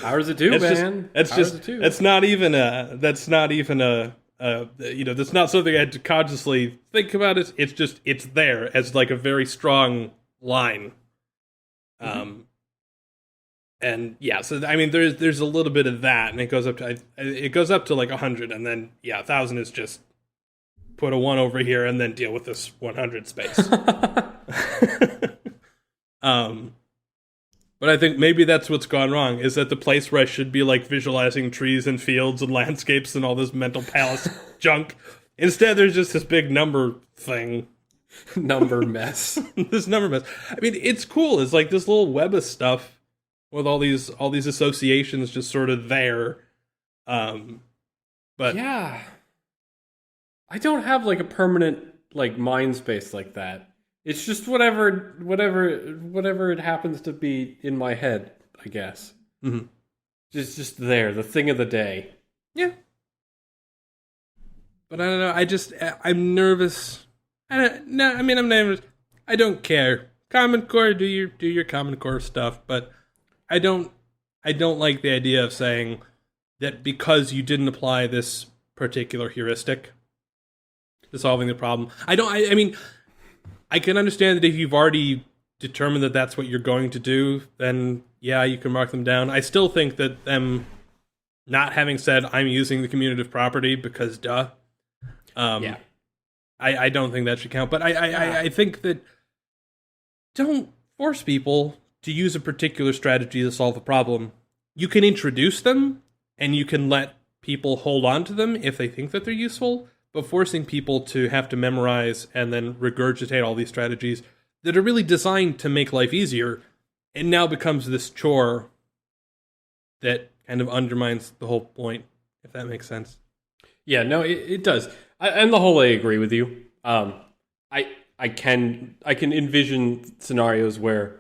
Hours of two, It's man. That's not even that's not something I had to consciously think about. It's there as like a very strong line. Mm-hmm. And yeah, so I mean, there's a little bit of that, and it goes up to like 100, and then 1,000 is just put a 1 over here and then deal with this 100 space. But I think maybe that's what's gone wrong, is that the place where I should be like visualizing trees and fields and landscapes and all this mental palace junk, instead there's just this big number thing. Number mess. This number mess. I mean, it's cool. It's like this little web of stuff with all these associations just sort of there. But yeah. I don't have like a permanent like mind space like that. It's just whatever it happens to be in my head, I guess. Mm-hmm. Just there, the thing of the day. Yeah. But I don't know. I'm nervous. I'm nervous. I don't care. Common Core, do your Common Core stuff, but I don't like the idea of saying that because you didn't apply this particular heuristic to solving the problem. I mean, I can understand that if you've already determined that that's what you're going to do, then yeah, you can mark them down. I still think that them not having said I'm using the commutative property because duh. Yeah. I don't think that should count. But I think that don't force people to use a particular strategy to solve a problem. You can introduce them, and you can let people hold on to them if they think that they're useful, but forcing people to have to memorize and then regurgitate all these strategies that are really designed to make life easier, it now becomes this chore that kind of undermines the whole point, if that makes sense. Yeah, no, it does. And the whole I agree with you. I can envision scenarios where,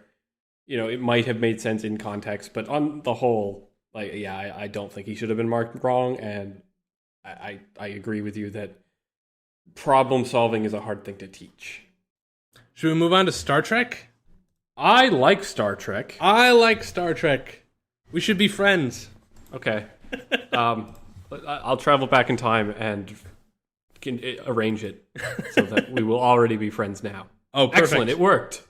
it might have made sense in context, but on the whole, like, yeah, I don't think he should have been marked wrong, and I agree with you that problem solving is a hard thing to teach. Should we move on to Star Trek? I like Star Trek. I like Star Trek. We should be friends. Okay. I'll travel back in time and can arrange it so that we will already be friends now. Oh, perfect. Excellent. It worked.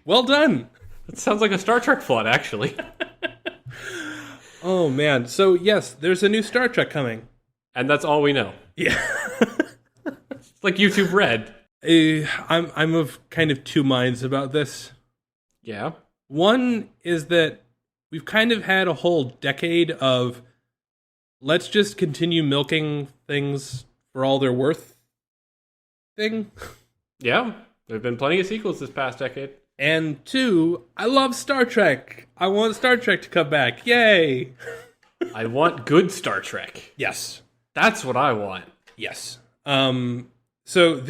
Well done. It sounds like a Star Trek plot, actually. Oh, man. So, yes, there's a new Star Trek coming. And that's all we know. Yeah. It's like YouTube Red. I'm of kind of two minds about this. Yeah. One is that we've kind of had a whole decade of let's just continue milking things for all they're worth thing. Yeah. There have been plenty of sequels this past decade. And two, I love Star Trek. I want Star Trek to come back. Yay. I want good Star Trek. Yes. That's what I want. Yes. So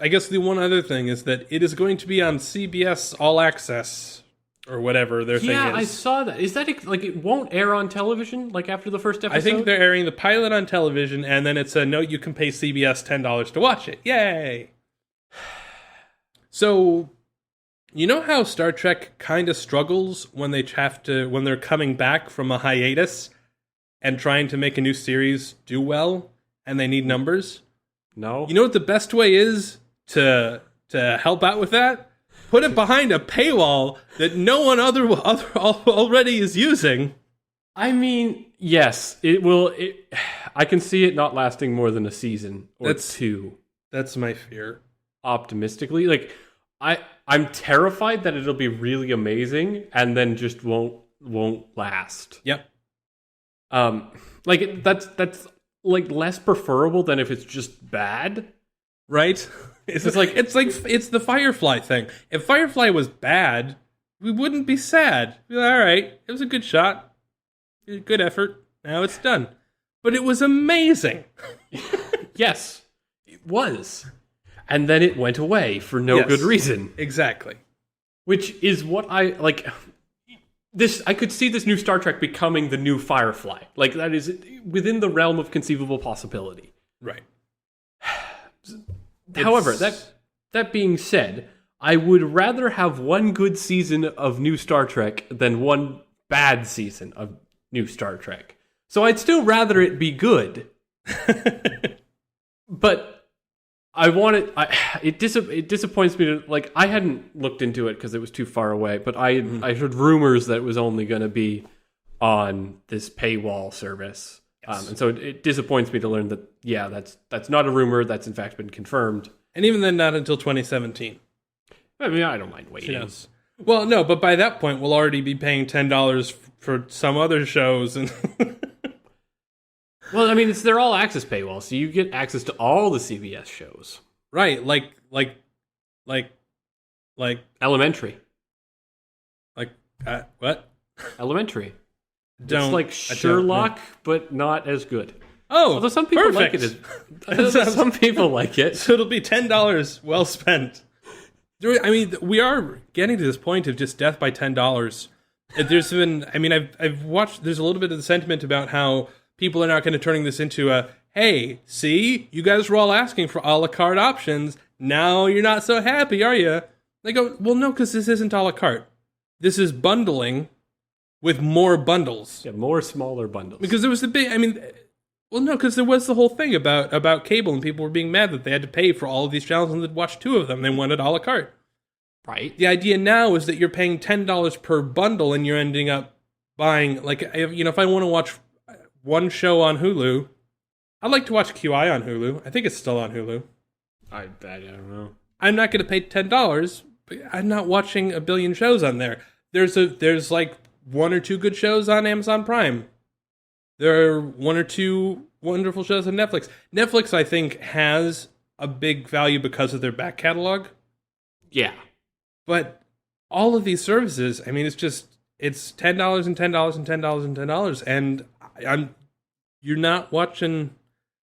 I guess the one other thing is that it is going to be on CBS All Access or whatever their thing is. Yeah, I saw that. Is that like it won't air on television like after the first episode? I think they're airing the pilot on television, and then it's a no, you can pay CBS $10 to watch it. Yay! So, you know how Star Trek kind of struggles when when they're coming back from a hiatus and trying to make a new series do well, and they need numbers? No. You know what the best way is to help out with that? Put it behind a paywall that no one other already is using. I mean, yes, it will. I can see it not lasting more than a season or two. That's my fear. Optimistically, like I'm terrified that it'll be really amazing and then just won't last. Yep. Like that's like less preferable than if it's just bad, right? It's the Firefly thing. If Firefly was bad, we wouldn't be sad. We'd be like, all right, it was a good shot, good effort. Now it's done. But it was amazing. Yes, it was. And then it went away for no good reason. Exactly. Which is what I like. I could see this new Star Trek becoming the new Firefly. Like, that is within the realm of conceivable possibility. Right. However, that being said, I would rather have one good season of new Star Trek than one bad season of new Star Trek. So I'd still rather it be good. But I want it. It disappoints me to, like, I hadn't looked into it because it was too far away. But I heard rumors that it was only going to be on this paywall service, and so it disappoints me to learn that that's not a rumor. That's in fact been confirmed. And even then, not until 2017. I mean, I don't mind waiting. Who knows? Well, no, but by that point, we'll already be paying $10 for some other shows, and well, I mean, they're all access paywall, so you get access to all the CBS shows. Right, like Elementary. Like what? Elementary. Don't, it's like Sherlock, but not as good. Oh, although some people like it. Some people like it. So it'll be $10 well spent. I mean, we are getting to this point of just death by $10. There's been, I mean, I've watched. There's a little bit of the sentiment about how people are not going to turning this into a, hey, see, you guys were all asking for a la carte options. Now you're not so happy, are you? They go, well, no, because this isn't a la carte. This is bundling with more bundles. Yeah, more smaller bundles. Because there was the big, I mean, well, no, because there was the whole thing about cable, and people were being mad that they had to pay for all of these channels and they'd watch two of them. They wanted a la carte. Right. The idea now is that you're paying $10 per bundle, and you're ending up buying, like, if I want to watch one show on Hulu, I'd like to watch QI on Hulu. I think it's still on Hulu. I don't know. I'm not going to pay $10, but I'm not watching a billion shows on there. There's like one or two good shows on Amazon Prime. There are one or two wonderful shows on Netflix. Netflix, I think, has a big value because of their back catalog. Yeah. But all of these services, I mean, it's $10 and $10 and $10 and $10, and you're not watching.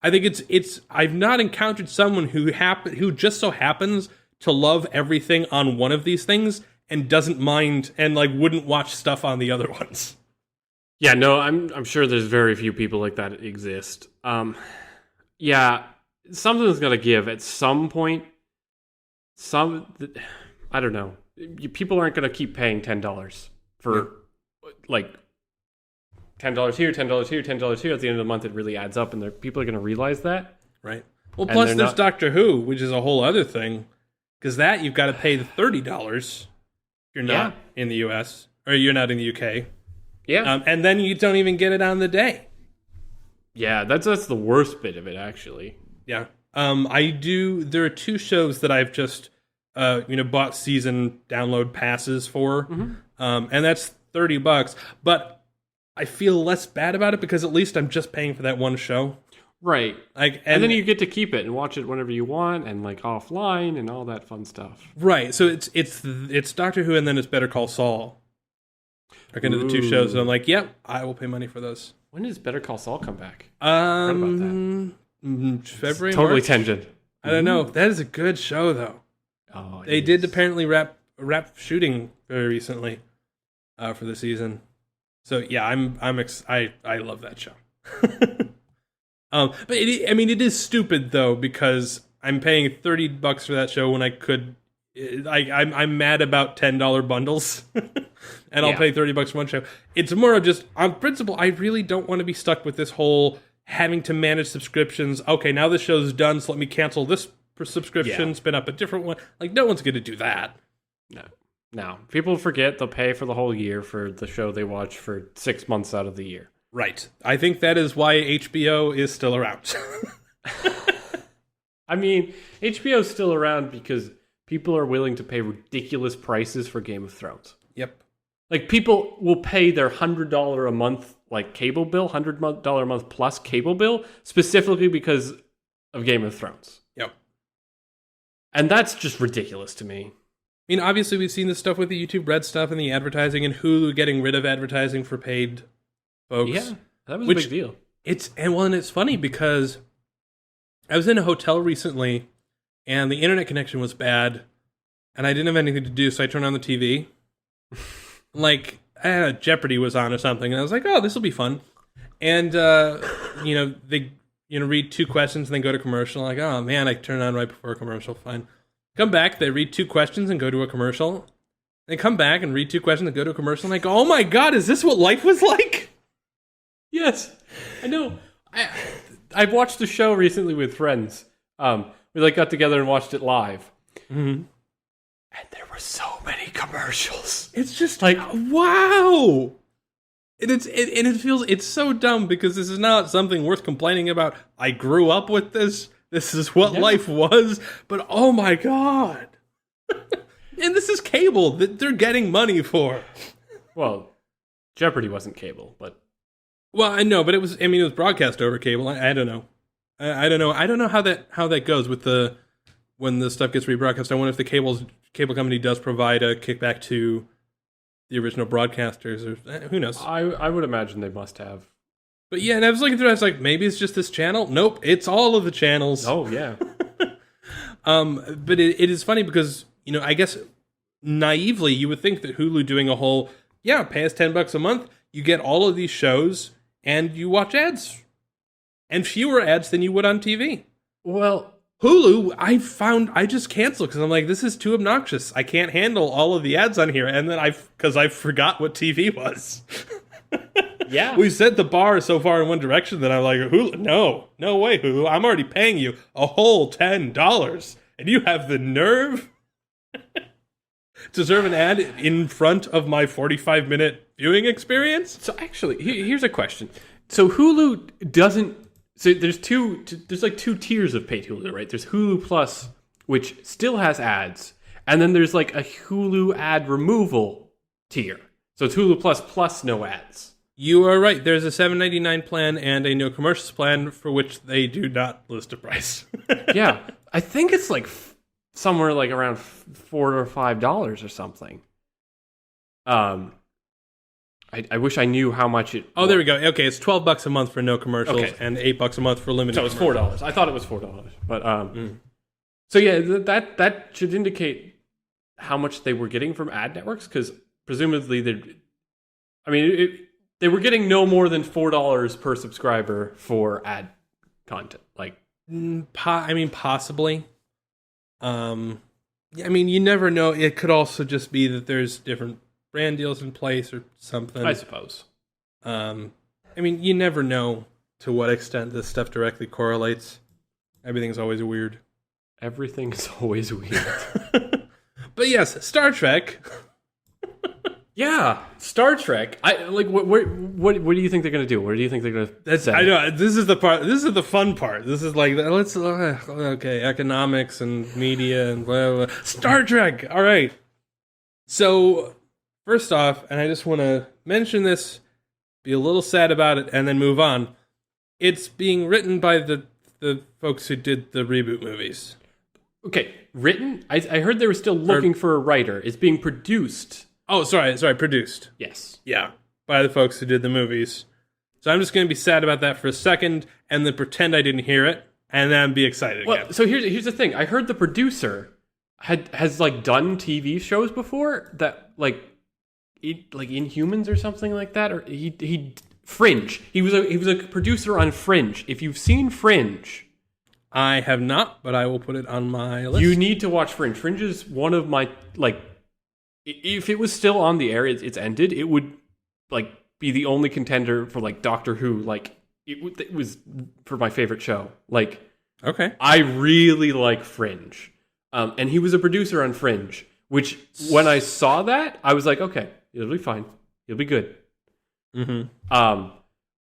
I think it's. I've not encountered someone who just so happens to love everything on one of these things and doesn't mind and like wouldn't watch stuff on the other ones. Yeah, no, I'm sure there's very few people like that exist. Yeah, something's gonna give at some point. I don't know. People aren't gonna keep paying $10 for like $10 here, $10 here, $10 here. At the end of the month, it really adds up, and people are gonna realize that. Right. Well, plus there's Doctor Who, which is a whole other thing, because that you've got to pay the $30 if you're not in the US or you're not in the UK. Yeah. And then you don't even get it on the day. Yeah, that's the worst bit of it, actually. Yeah. There are two shows that I've just, bought season download passes for. Mm-hmm. And that's $30. But I feel less bad about it because at least I'm just paying for that one show. Right. And then you get to keep it and watch it whenever you want and like offline and all that fun stuff. Right. So it's Doctor Who and then it's Better Call Saul. Are kind of the two shows, and I'm like, yep, I will pay money for those. When does Better Call Saul come back? February, totally March? Tangent. I don't know. That is a good show, though. Oh, they did apparently wrap shooting very recently for the season. So yeah, I love that show. But it is stupid though because I'm paying $30 for that show when I could. I'm mad about $10 bundles, and I'll pay $30 for one show. It's more of just on principle. I really don't want to be stuck with this whole having to manage subscriptions. Okay, now this show's done, so let me cancel this subscription, spin up a different one. Like no one's going to do that. No. People forget they'll pay for the whole year for the show they watch for 6 months out of the year. Right. I think that is why HBO is still around. I mean, HBO is still around because people are willing to pay ridiculous prices for Game of Thrones. Yep. Like, people will pay their $100 a month, like, cable bill, $100 a month plus cable bill, specifically because of Game of Thrones. Yep. And that's just ridiculous to me. I mean, obviously, we've seen this stuff with the YouTube Red stuff and the advertising and Hulu getting rid of advertising for paid folks. Yeah, that was a big deal. It's funny because I was in a hotel recently and the internet connection was bad and I didn't have anything to do, so I turned on the TV. Like, Jeopardy was on or something, and I was like, oh, this will be fun. And, they read 2 questions and then go to commercial. Like, oh, man, I turned on right before a commercial. Fine. Come back, they read 2 questions and go to a commercial. They come back and read 2 questions and go to a commercial. And I go, oh my God, is this what life was like? Yes, I know. I watched the show recently with friends. We got together and watched it live. Mm-hmm. And there were so many commercials. It's just like, wow. And it's so dumb because this is not something worth complaining about. I grew up with this. This is what life was. But oh my God. And this is cable that they're getting money for. Well, Jeopardy wasn't cable, but... Well, I know, but it was broadcast over cable. I don't know. I don't know. I don't know how that goes with when the stuff gets rebroadcast. I wonder if the cable company does provide a kickback to the original broadcasters, or who knows. I would imagine they must have. But yeah, and I was looking through it, I was like, maybe it's just this channel. Nope, it's all of the channels. Oh yeah. But it is funny because, I guess naively you would think that Hulu doing a whole, pay us $10 a month, you get all of these shows and you watch ads. And fewer ads than you would on TV. Well, Hulu, I just canceled because I'm like, this is too obnoxious. I can't handle all of the ads on here. And then because I forgot what TV was. Yeah. We set the bar so far in one direction that I'm like, Hulu, no way, Hulu. I'm already paying you a whole $10. And you have the nerve to serve an ad in front of my 45-minute viewing experience? So actually, here's a question. So Hulu doesn't... So there's two tiers of paid Hulu, right? There's Hulu Plus, which still has ads, and then there's like a Hulu ad removal tier. So it's Hulu plus no ads. You are right. There's a $7.99 plan and a no commercials plan for which they do not list a price. Yeah, I think it's like somewhere like around $4 or $5 or something. I wish I knew how much it... Oh, there we go. Okay, it's $12 a month for no commercials and $8 a month for limited. So it's $4. I thought it was $4, but So yeah, that should indicate how much they were getting from ad networks, because presumably they were getting no more than $4 per subscriber for ad content. Like, possibly. You never know. It could also just be that there's different brand deals in place or something. I suppose. You never know to what extent this stuff directly correlates. Everything's always weird. Everything's always weird. But yes, Star Trek. Yeah, Star Trek. What do you think they're going to do? What do you think they're going to say? I know, this is the part. This is the fun part. This is like, economics and media and blah, blah. Star Trek. All right. So, first off, and I just want to mention this, be a little sad about it, and then move on. It's being written by the folks who did the reboot movies. Okay, written? I heard they were still looking for a writer. It's being produced. Oh, sorry, produced. Yes. Yeah, by the folks who did the movies. So I'm just going to be sad about that for a second, and then pretend I didn't hear it, and then be excited again. So here's the thing. I heard the producer has done TV shows before that Inhumans or something like that, or he Fringe. He was a producer on Fringe. If you've seen Fringe, I have not, but I will put it on my list. You need to watch Fringe. Fringe is one of my if it was still on the air, it's ended. It would be the only contender for Doctor Who. It was for my favorite show. Okay, I really like Fringe, and he was a producer on Fringe, Which, when I saw that, I was like, okay, it'll be fine. It'll be good. Mm-hmm.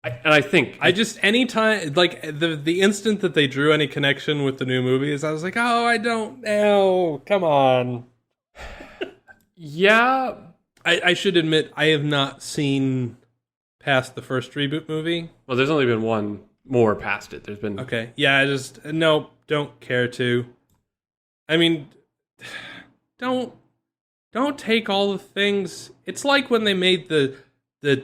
I think I just anytime like the instant that they drew any connection with the new movies, I was like, oh, I don't know. Come on. Yeah. I should admit I have not seen past the first reboot movie. Well, there's only been one more past it. There's been Okay. Yeah, I just no, don't care to. I mean, don't take all the things. It's like when they made the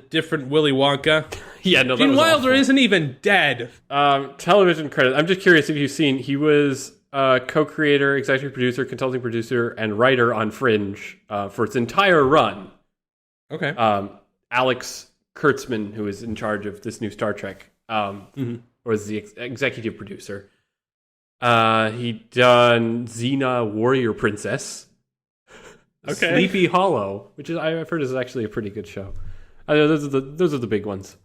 different Willy Wonka. Yeah, no, that Gene was Wilder awful. isn't even dead. Television credit. I'm just curious if you've seen. He was co-creator, executive producer, consulting producer, and writer on Fringe for its entire run. Okay. Alex Kurtzman, who is in charge of this new Star Trek, was the executive producer. He done Xena Warrior Princess. Okay. Sleepy Hollow, which is I've heard is actually a pretty good show. Those are the big ones.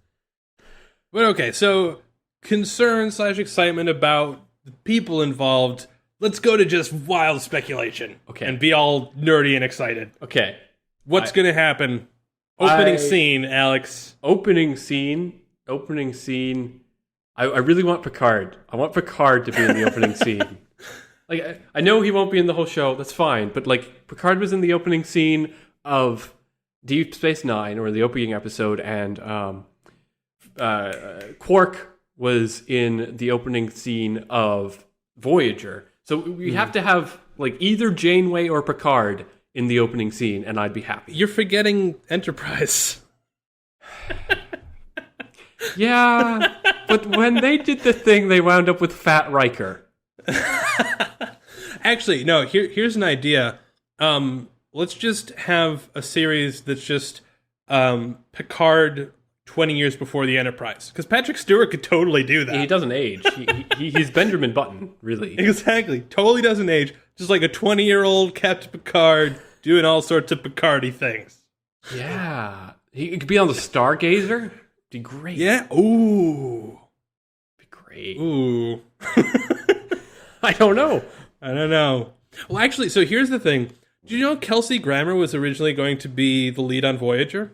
But okay, so concern / excitement about the people involved. Let's go to just wild speculation. Okay. And be all nerdy and excited. Okay. What's going to happen? Opening scene, Alex. Opening scene. I really want Picard. I want Picard to be in the opening scene. Like, I know he won't be in the whole show. That's fine. But, like, Picard was in the opening scene of Deep Space Nine, or the opening episode, and Quark was in the opening scene of Voyager. So we have to have, like, either Janeway or Picard in the opening scene, and I'd be happy. You're forgetting Enterprise. Yeah, but when they did the thing, they wound up with Fat Riker. Actually, no, here's an idea. Let's just have a series that's just Picard 20 years before the Enterprise. Because Patrick Stewart could totally do that. He doesn't age. He's Benjamin Button, really. Exactly. Totally doesn't age. Just like a 20-year-old Captain Picard doing all sorts of Picardy things. Yeah. He could be on the Stargazer. Be great. Yeah. Ooh. Be great. Ooh. I don't know. Well, actually, so here's the thing. Did you know Kelsey Grammer was originally going to be the lead on Voyager?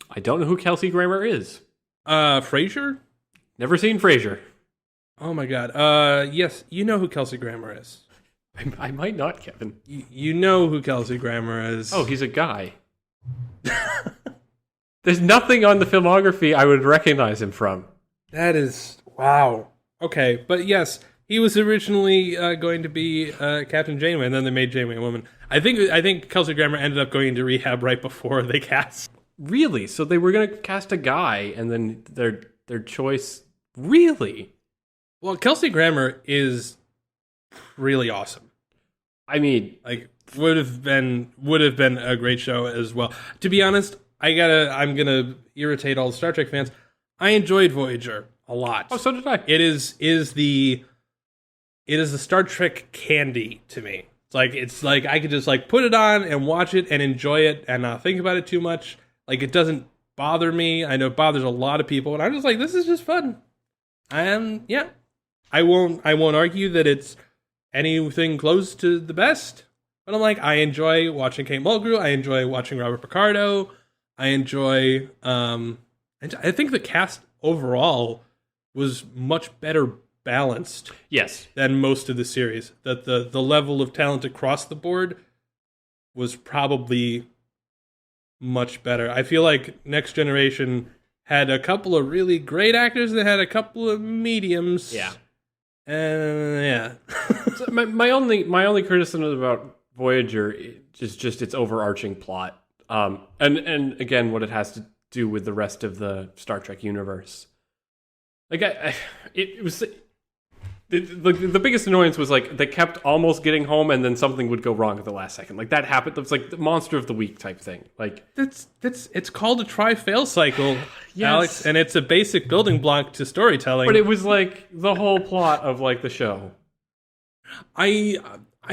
I don't know who Kelsey Grammer is. Frasier? Never seen Frasier. Oh my god. Yes, you know who Kelsey Grammer is. I might not, Kevin. You know who Kelsey Grammer is. Oh, he's a guy. There's nothing on the filmography I would recognize him from. That is... Wow. Okay, but yes, he was originally going to be Captain Janeway, and then they made Janeway a woman. I think Kelsey Grammer ended up going into rehab right before they cast. Really? So they were going to cast a guy, and then their choice... Really? Well, Kelsey Grammer is really awesome. I mean... Like, would have been a great show as well. To be honest, I'm gonna irritate all the Star Trek fans. I enjoyed Voyager a lot. Oh, so did I. It is the Star Trek candy to me. It's like I could just like put it on and watch it and enjoy it and not think about it too much. Like, it doesn't bother me. I know it bothers a lot of people, and I'm just like, this is just fun. And yeah, I won't argue that it's anything close to the best. But I'm like, I enjoy watching Kate Mulgrew. I enjoy watching Robert Picardo. I enjoy. I think the cast overall was much better balanced. Yes. Than most of the series. That the level of talent across the board was probably much better. I feel like Next Generation had a couple of really great actors that had a couple of mediums. Yeah. And yeah. So my only criticism about Voyager is just its overarching plot. And again, what it has to do with the rest of the Star Trek universe. Like, it was... The biggest annoyance was, like, they kept almost getting home and then something would go wrong at the last second. Like, that happened. It was like the monster of the week type thing. Like, it's called a try-fail cycle, yes. Alex, and it's a basic building block to storytelling. But it was, like, the whole plot of, like, the show. I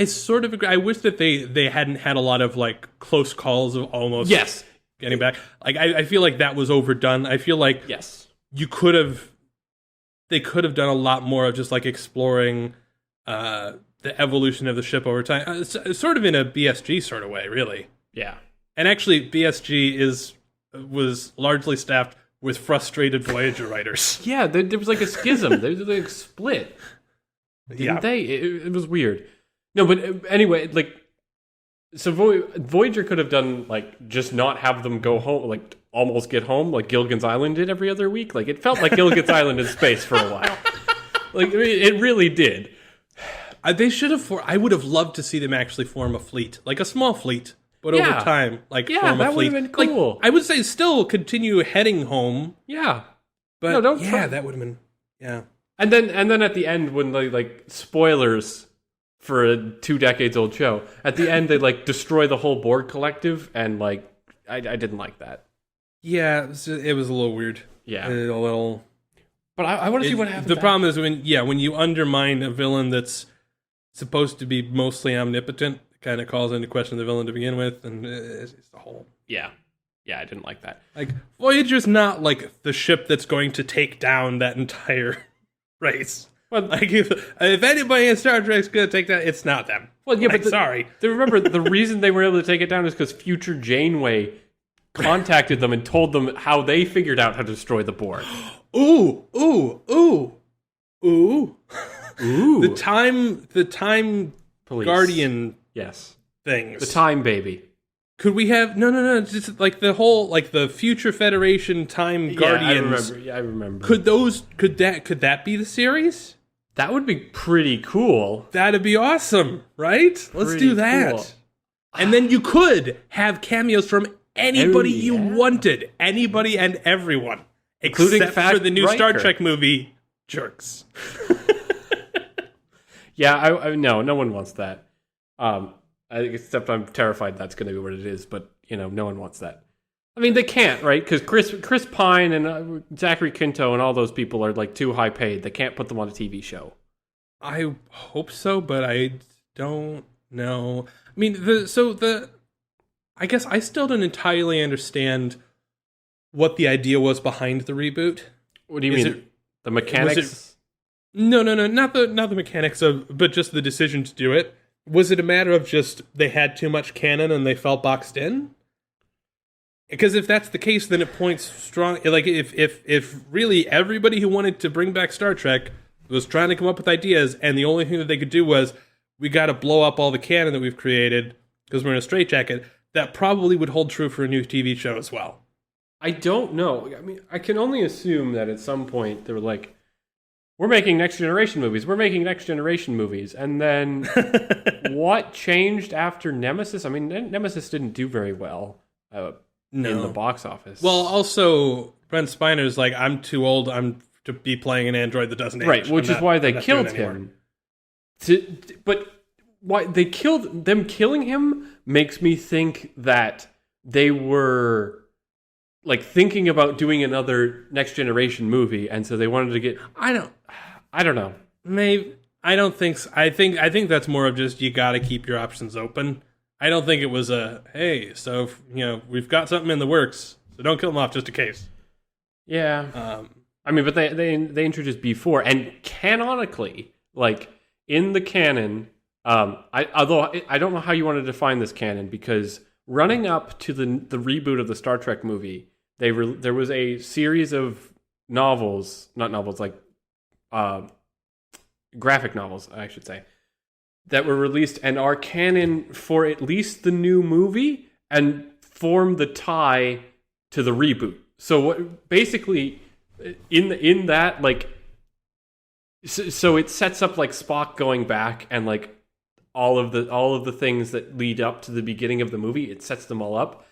sort of agree. I wish that they hadn't had a lot of, like, close calls of almost getting back. Like, I feel like that was overdone. I feel like they could have done a lot more of just like exploring that the evolution of the ship over time. It's sort of in a BSG sort of way, really. Yeah. And actually, BSG was largely staffed with frustrated Voyager writers. Yeah, there was like a schism. There was like a split. Didn't they? It was weird. No, but anyway, like, so Voyager could have done, like, just not have them go home, like, almost get home, like Gilligan's Island did every other week. Like, it felt like Gilligan's Island in space for a while. Like, I mean, it really did. They should have. I would have loved to see them actually form a fleet, like a small fleet, but over time, like form a fleet. That would have been cool. Like, I would say still continue heading home. Yeah, but no, don't. That would have been. Yeah, and then at the end, when they, like, spoilers for a 2 decades old show, at the end they, like, destroy the whole Borg collective, and, like, I didn't like that. Yeah, it was a little weird. Yeah, a little. But I want to see what happens. The problem is when you undermine a villain that's supposed to be mostly omnipotent, it kind of calls into question the villain to begin with, and it's the whole. Yeah, I didn't like that. Like, Voyager's not like the ship that's going to take down that entire race. Well, like if anybody in Star Trek's going to take that, it's not them. Well, yeah, like, but sorry. Remember, the reason they were able to take it down is because future Janeway contacted them and told them how they figured out how to destroy the Borg. Ooh. The time Police. Guardian things. The time baby. Could we have no, just like the whole, like the future Federation time Guardians. I remember. Could that be the series? That would be pretty cool. That'd be awesome, right? Let's do that. Cool. And then you could have cameos from anybody you wanted. Anybody and everyone. Including except for the new Riker. Star Trek movie, Jerks. Yeah, no one wants that. Except I'm terrified that's going to be what it is, but, no one wants that. I mean, they can't, right? Because Chris Pine and Zachary Quinto and all those people are, like, too high paid. They can't put them on a TV show. I hope so, but I don't know. I mean, I guess I still don't entirely understand what the idea was behind the reboot. What do you mean? The mechanics? No, not the mechanics but just the decision to do it. Was it a matter of just they had too much canon and they felt boxed in? Because if that's the case, then it points strong. Like if really everybody who wanted to bring back Star Trek was trying to come up with ideas, and the only thing that they could do was we got to blow up all the canon that we've created because we're in a straitjacket, that probably would hold true for a new TV show as well. I don't know. I mean, I can only assume that at some point they were like, we're making Next Generation movies. And then what changed after Nemesis? I mean, Nemesis didn't do very well in the box office. Well, also, Brent Spiner's like, I'm too old to be playing an android that doesn't age. Right, which is why they killed him. But why them killing him makes me think that they were, like, thinking about doing another Next Generation movie, and so they wanted to get. I don't know. Maybe I don't think so. I think that's more of just you got to keep your options open. I don't think it was hey, so we've got something in the works, so don't kill them off just in case. Yeah. I mean, but they introduced B4, and canonically, like in the canon, although I don't know how you want to define this canon, because running up to the reboot of the Star Trek movie, there was a series of graphic novels, I should say, that were released and are canon for at least the new movie and form the tie to the reboot. So what basically in that, like, so it sets up like Spock going back and like all of the things that lead up to the beginning of the movie. It sets them all up.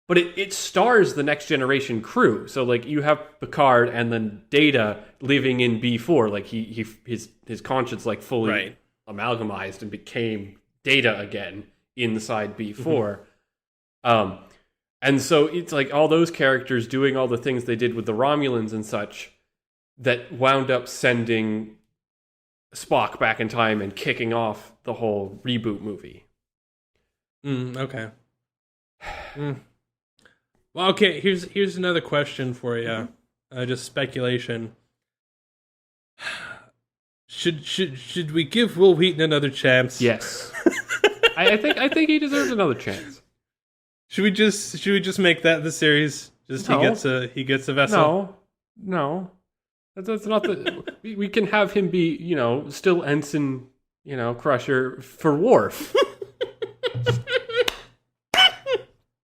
But it stars the Next Generation crew. So, like, you have Picard and then Data living in B4. Like, his conscience, like, fully amalgamized and became Data again inside B4. Mm-hmm. And so it's, like, all those characters doing all the things they did with the Romulans and such that wound up sending Spock back in time and kicking off the whole reboot movie. Okay. Well, okay, here's another question for you. Just speculation. Should we give Will Wheaton another chance? Yes. I think he deserves another chance. Should we just make that the series? Just No. he gets a vessel. No. That's not the. We can have him be, still Ensign, Crusher for Worf.